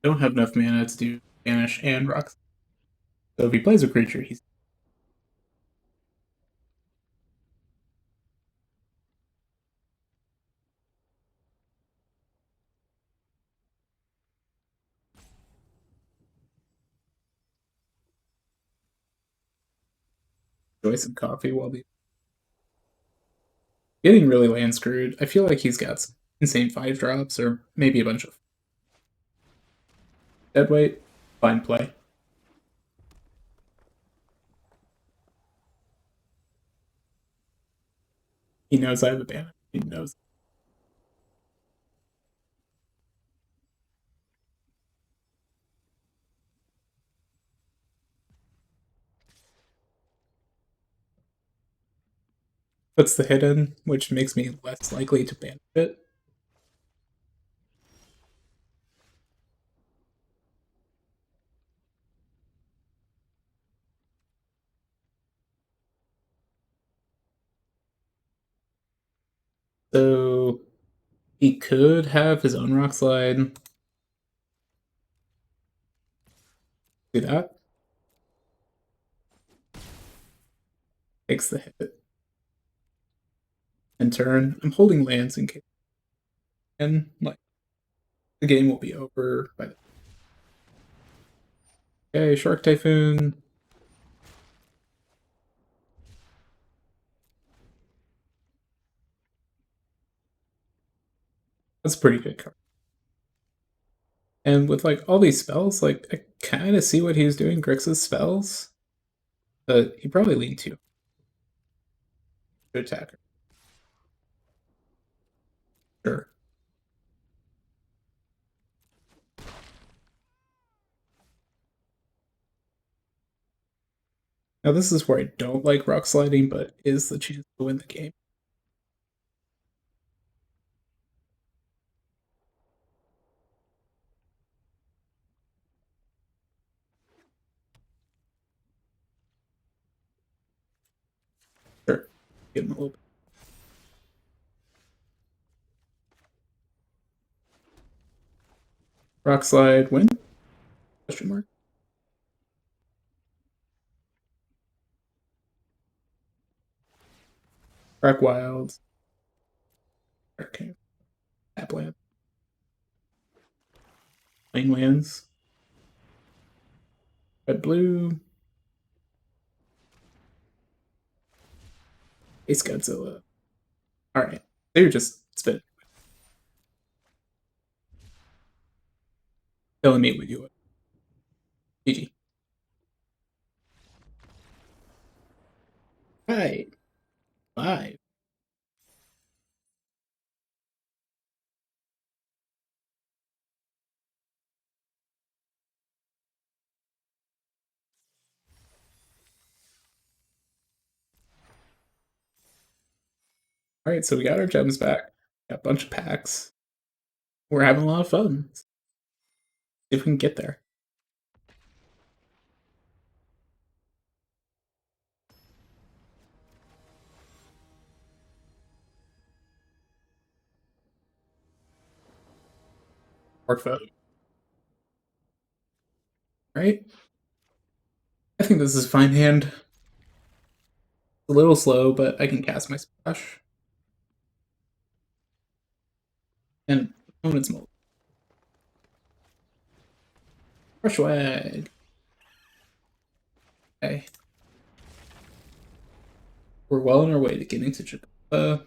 Don't have enough mana to do Banish and Rocks. So if he plays a creature, he's enjoy some coffee while the getting really land screwed. I feel like he's got some insane 5 drops or maybe a bunch of deadweight. Fine play. He knows I have a ban. He knows. Puts the hit in, which makes me less likely to ban it. So he could have his own rock slide. Do that. Takes the hit. And turn. I'm holding lands in case. And like the game will be over by the. Okay, Shark Typhoon. That's a pretty good card. And with like all these spells, like I kind of see what he's doing. Grix's spells, but he probably leaned too to attacker. Sure. Now this is where I don't like rock sliding, but is the chance to win the game. Sure. Give him a little bit. Rock slide win? Question mark. Rock wilds. Okay. Tap land. Lane lands. Red blue. Ace Godzilla. Alright. They're just spin. telling me what you want. GG. Right. 5. Alright, so we got our gems back. Got a bunch of packs. We're having a lot of fun. See if we can get there. Work vote. Right? I think this is fine hand. A little slow, but I can cast my splash. And opponent's mold. Brush wag. Okay. We're well on our way to getting to Jakarta.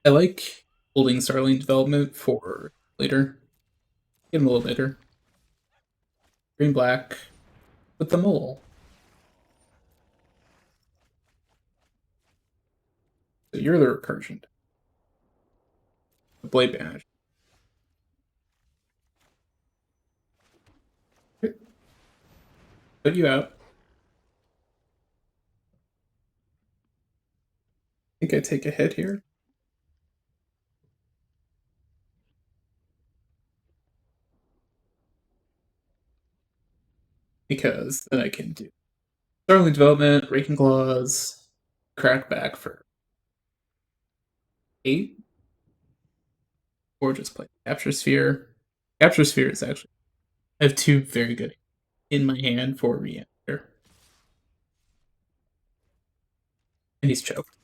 I like holding Starling development for later. Get him a little later. Green black with the mole. So you're the recursion. The blade banish. Put you out. I think I take a hit here. Because then I can do Starling development, Raking Claws, crack back for 8, or just play Capture Sphere. Capture Sphere is actually I have 2 very good in my hand for re-enter. And he's choked.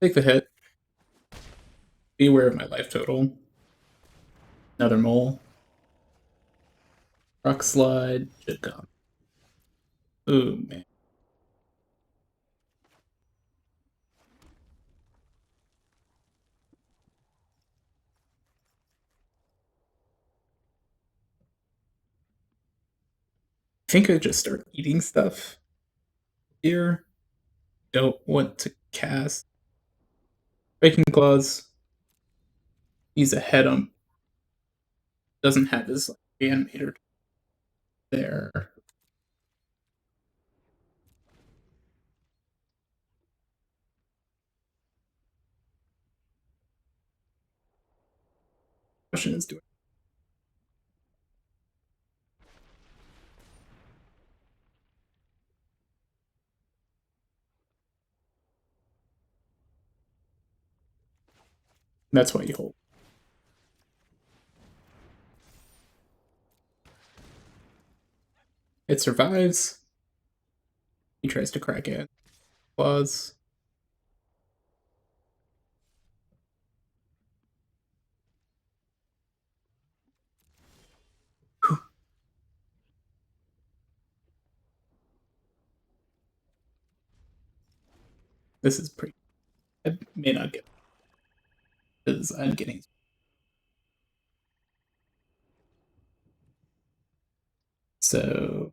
Take the hit. Be aware of my life total. Another mole. Rock slide. Should come. Ooh, man. I think I just start eating stuff here. Don't want to cast Breaking Claws. He's ahead on. Doesn't have his like, reanimator there. Question is doing. That's why you hold. It survives. He tries to crack it. Claws. This is pretty. I may not get because I'm getting. So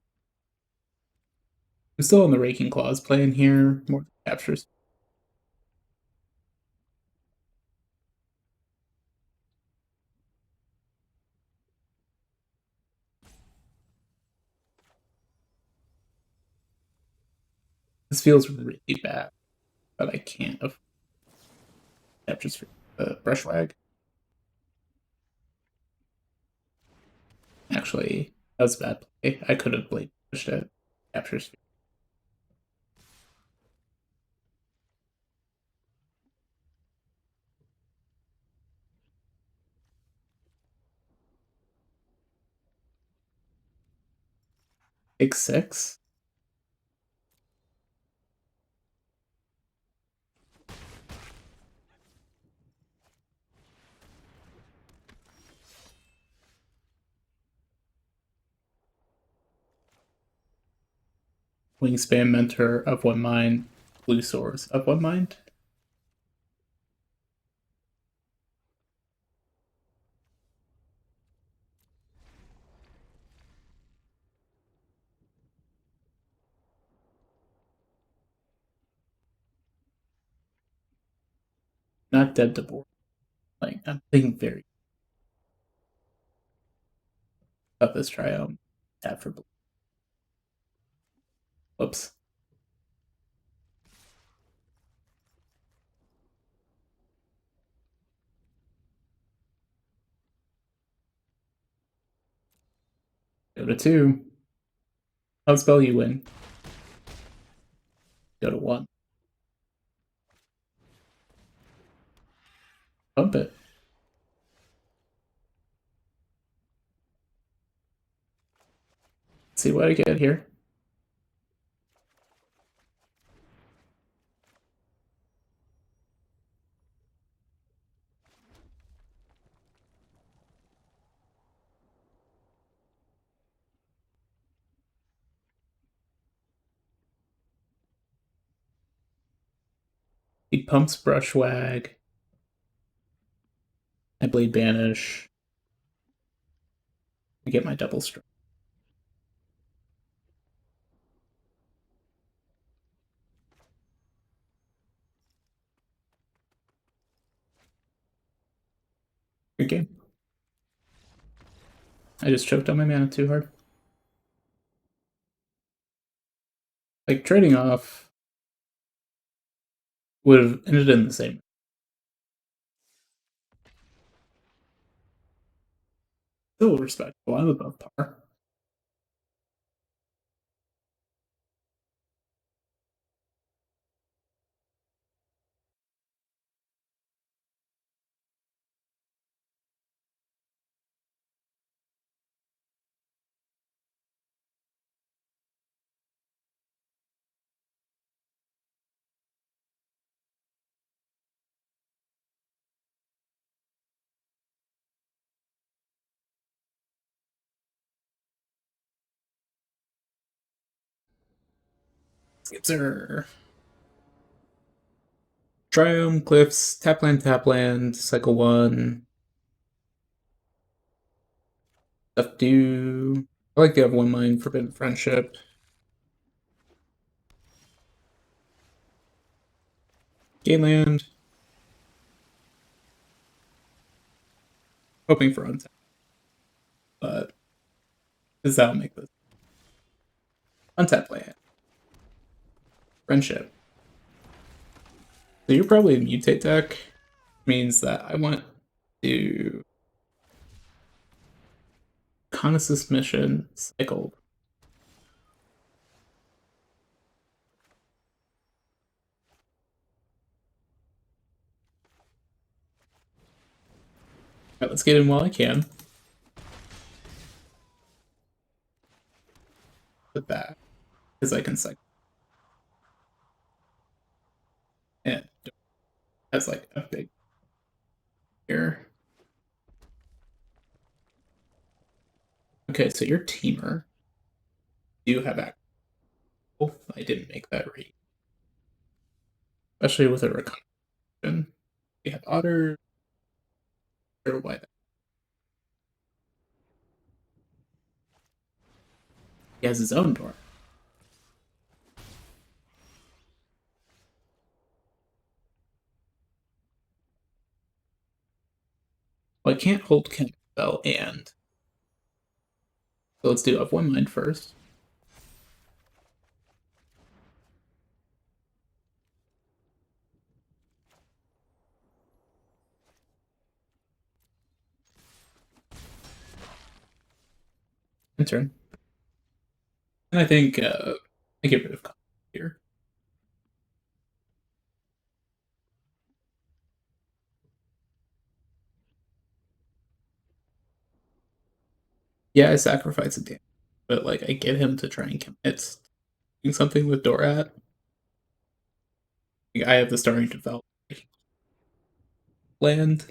I'm still on the Raking Claws playing here. More captures. This feels really bad, but I can't afford captures for brush wag. Actually, that was a bad play. I could have blade pushed it. Captures. 6. Wingspan Mentor of one mind, Blue Swords of one mind. Not dead to board. Like I'm thinking very about this triome. Tap for blue. Whoops. Go to 2. How spell you win? Go to 1. Pump it. Let's see what I get here. He pumps Brushwag. I Blade Banish. I get my double strike. Good game. I just choked on my mana too hard. Like trading off would have ended in the same. Still respectable. I'm above par. Skipser. Triome, Cliffs, tap land, cycle 1. Stuff do. I like the have one mind, Forbidden Friendship. Gain land. Hoping for untap. But this that'll make this. Untap land. Friendship. So you're probably a mutate deck. Means that I want to Conus mission cycled. Alright, let's get in while I can. With that. Because I can cycle. And has like a big here. Okay, so your teamer. You have act. Oh, I didn't make that read. Especially with a reconstruction. We have Otter. Or why that. He has his own door. Well, I can't hold Spell and. So let's do up one mind first. And turn. And I think I get rid of here. Yeah, I sacrifice a damage, but like I get him to try and commit doing something with Dorat. Like, I have the starting to develop land,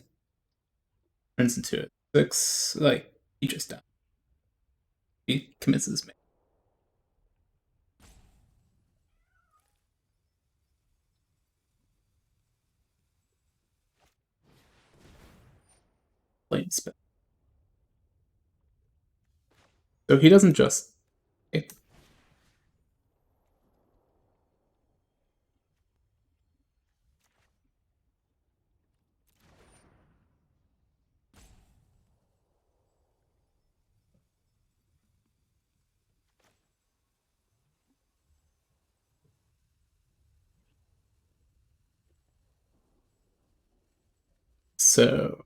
turns into it 6. Like he just dies. He commits his man. spell. So he doesn't just. So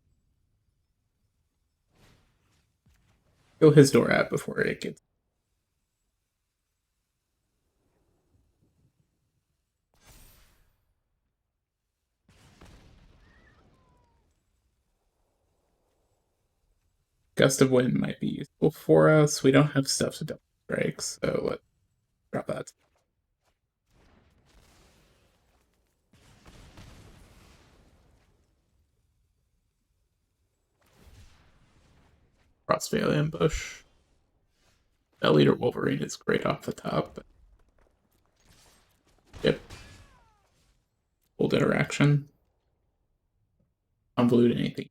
kill his door out before it gets. Gust of Wind might be useful for us. We don't have stuff to double strike, so let's drop that. Crossveil Ambush. Bell Eater Wolverine is great off the top. But yep. Old interaction. Convolute anything.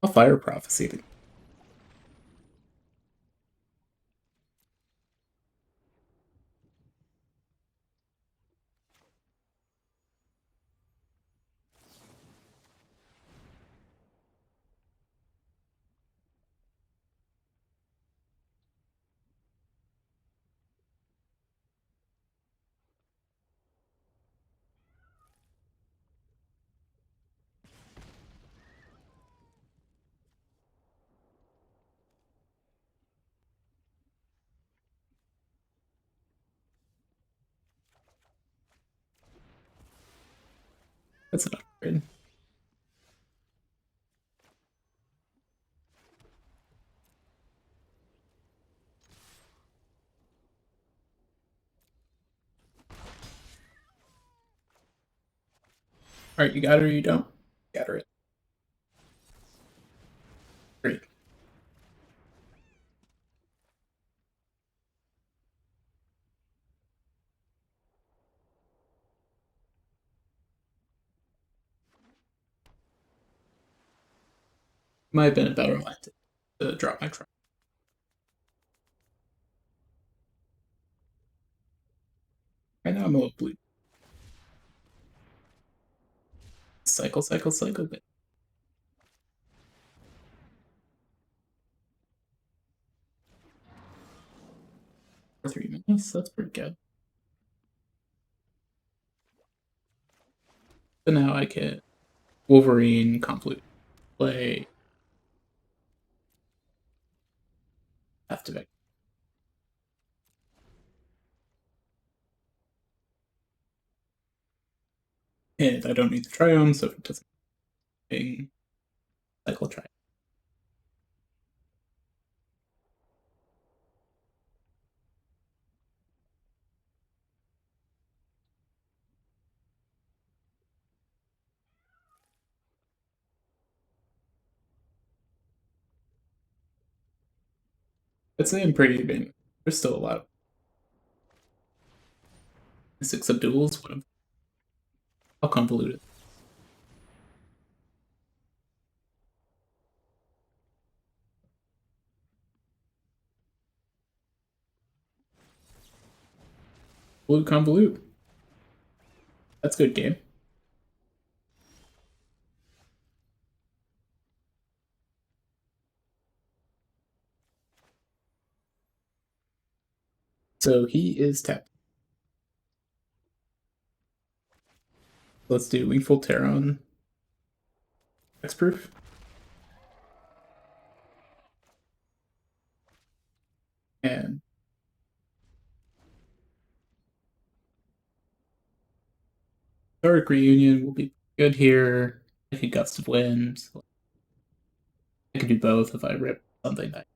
A Fire Prophecy. That's an upgrade. Alright, you got it or you don't? Scatter it. Great. Might have been a better line to drop my truck. Right now I'm a little blue. Cycle, cycle, cycle. For 3 minutes, that's pretty good. So now I can Wolverine, Convolute, play, activate. And I don't need the Triome, so it doesn't ping cycle try. I'd say I'm pretty advanced. There's still a lot of Mystics of Duels. How convoluted. Blue Convolute. That's good game. So he is tapped. Let's do Wingfold Terron. Hexproof. And Dark Reunion will be good here. I could Gust of Wind. I could do both if I rip something that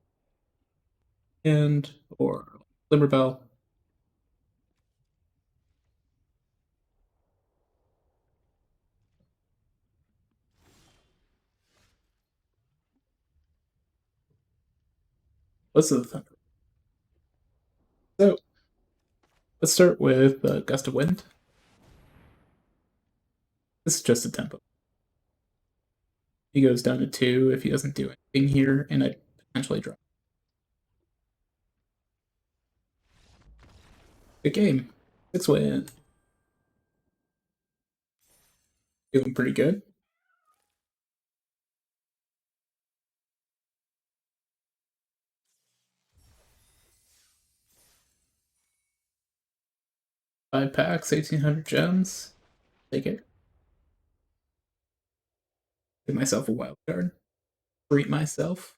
and or Glimmerbell. What's the Thunder? Let's start with Gust of Wind. This is just a tempo. He goes down to 2 if he doesn't do anything here, and I potentially drop. Good game. 6 win. Feeling pretty good. Five packs, 1,800 gems. Take it. Give myself a wild card. Treat myself.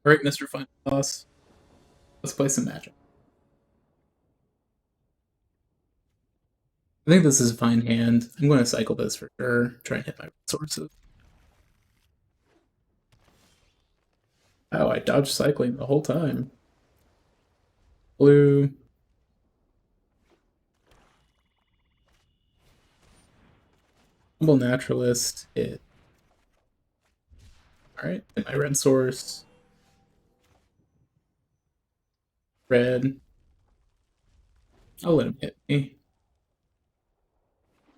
Alright, Mr. Final Boss. Let's play some Magic. I think this is a fine hand. I'm going to cycle this for sure. Try and hit my resources. Oh, I dodged cycling the whole time. Blue. Humble Naturalist. Hit. Alright, hit my red source. Red. I'll let him hit me.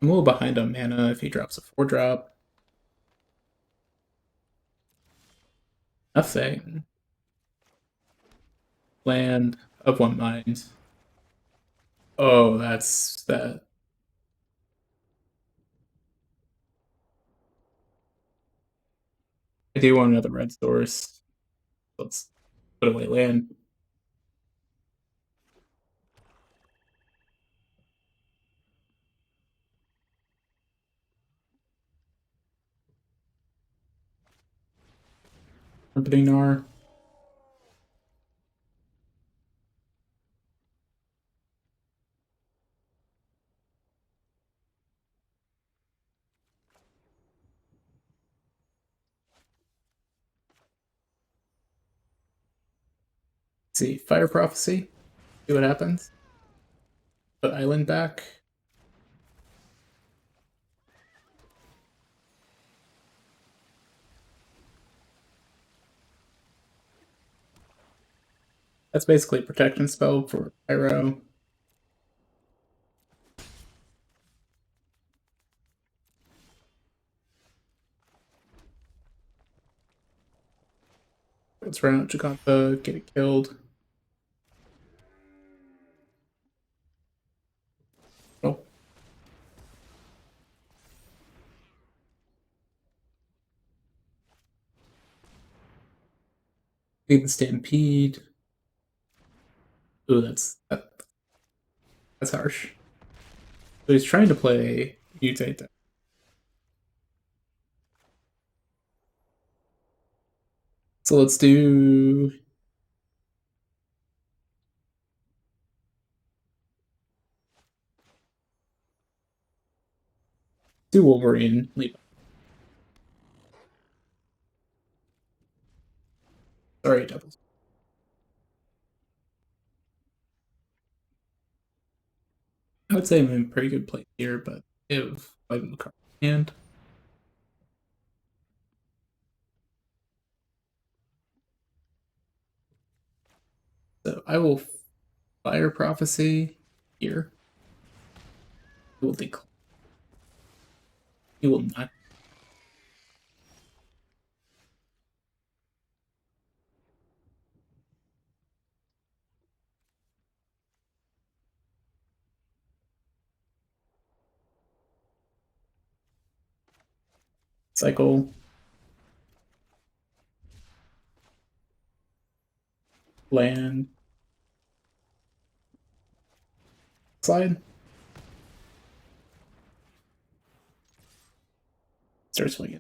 I'm a little behind on mana if he drops a 4-drop. Nothing. Land of one mind. Oh, that's that. I do want another red source. Let's put away land. Trumpeting R. Let's see, Fire Prophecy. See what happens. Put Island back. That's basically a protection spell for Pyro. Let's run out Jagantha, get it killed. Oh. Lead the Stampede. Ooh, that's harsh. So he's trying to play Mutate deck. So let's do Wolverine. Leave. Sorry, Devils. I would say I'm in pretty good place here, but if I'm the card in hand. So I will Fire Prophecy here. He will declare. He will not. Cycle. Land. Slide. Start swinging.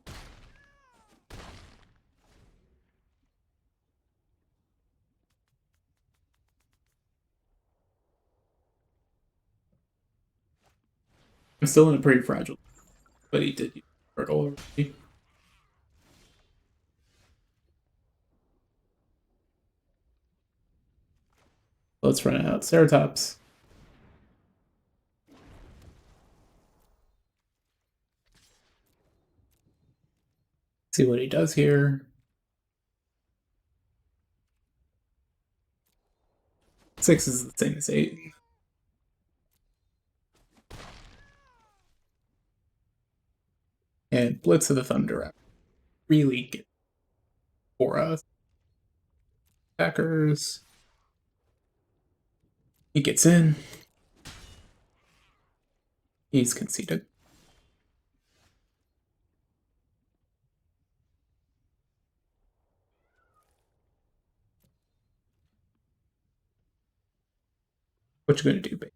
I'm still in a pretty fragile, but he did use turtle already. Let's run it out. Ceratops. See what he does here. 6 is the same as 8. And Blitz of the Thunder really get for us. Packers. He gets in. He's conceded. What you gonna do, babe?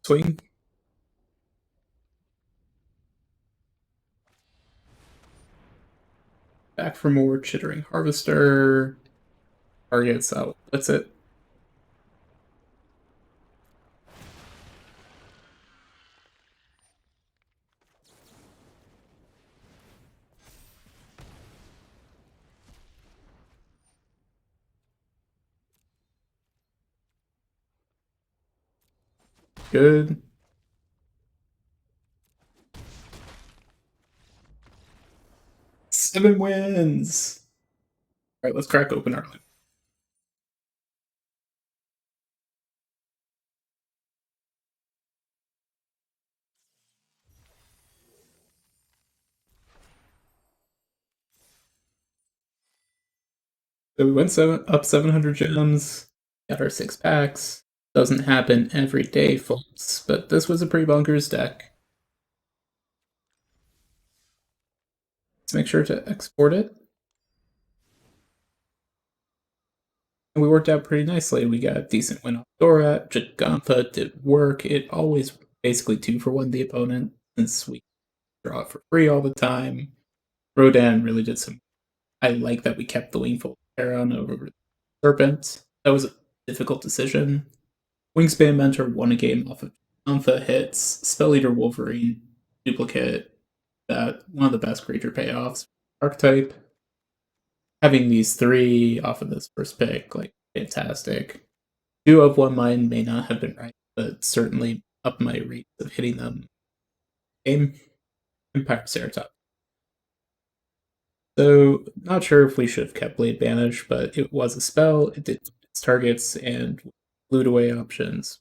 Swing. Back for more Chittering Harvester. Targets out. That's it. Good. Seven wins. All right, let's crack open our line. So we went up 700 gems. Got our 6 packs. Doesn't happen every day, folks, but this was a pretty bonkers deck. Let's make sure to export it. And we worked out pretty nicely. We got a decent win off Dora. Jagantha did work. It always basically 2-for-1 the opponent since we draw it for free all the time. Rodan really did some. I like that we kept the Wingfold Heron over Serpent. That was a difficult decision. Wingspan Mentor won a game off of Jagantha hits. Spell Eater Wolverine duplicate. That one of the best creature payoffs. Archetype. Having these 3 off of this first pick, like, fantastic. 2 of 1 mine may not have been right, but certainly up my rate of hitting them. Game. Empire Ceratop. So, not sure if we should have kept Blade Banish, but it was a spell. It did its targets and glued away options.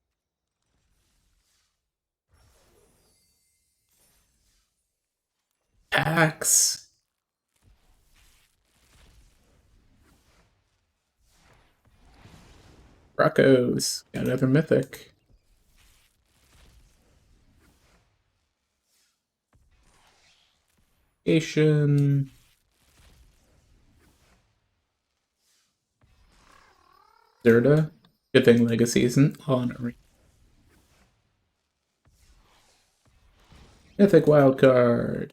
Packs. Rocco's. Got another mythic. Station. Zerda. Good thing Legacy isn't on Arena. Mythic Wildcard.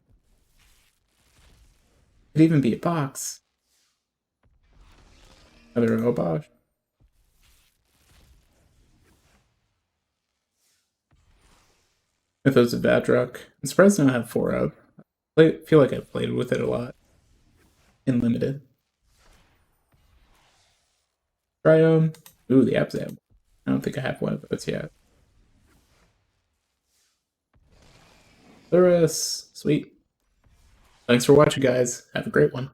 Could even be a box. Another Obosh. Mythos of Vadruk. I'm surprised I don't have 4 of. I feel like I've played with it a lot. In limited. Triome. Ooh, the Abzab. I don't think I have one of those yet. Luris. Sweet. Thanks for watching, guys. Have a great one.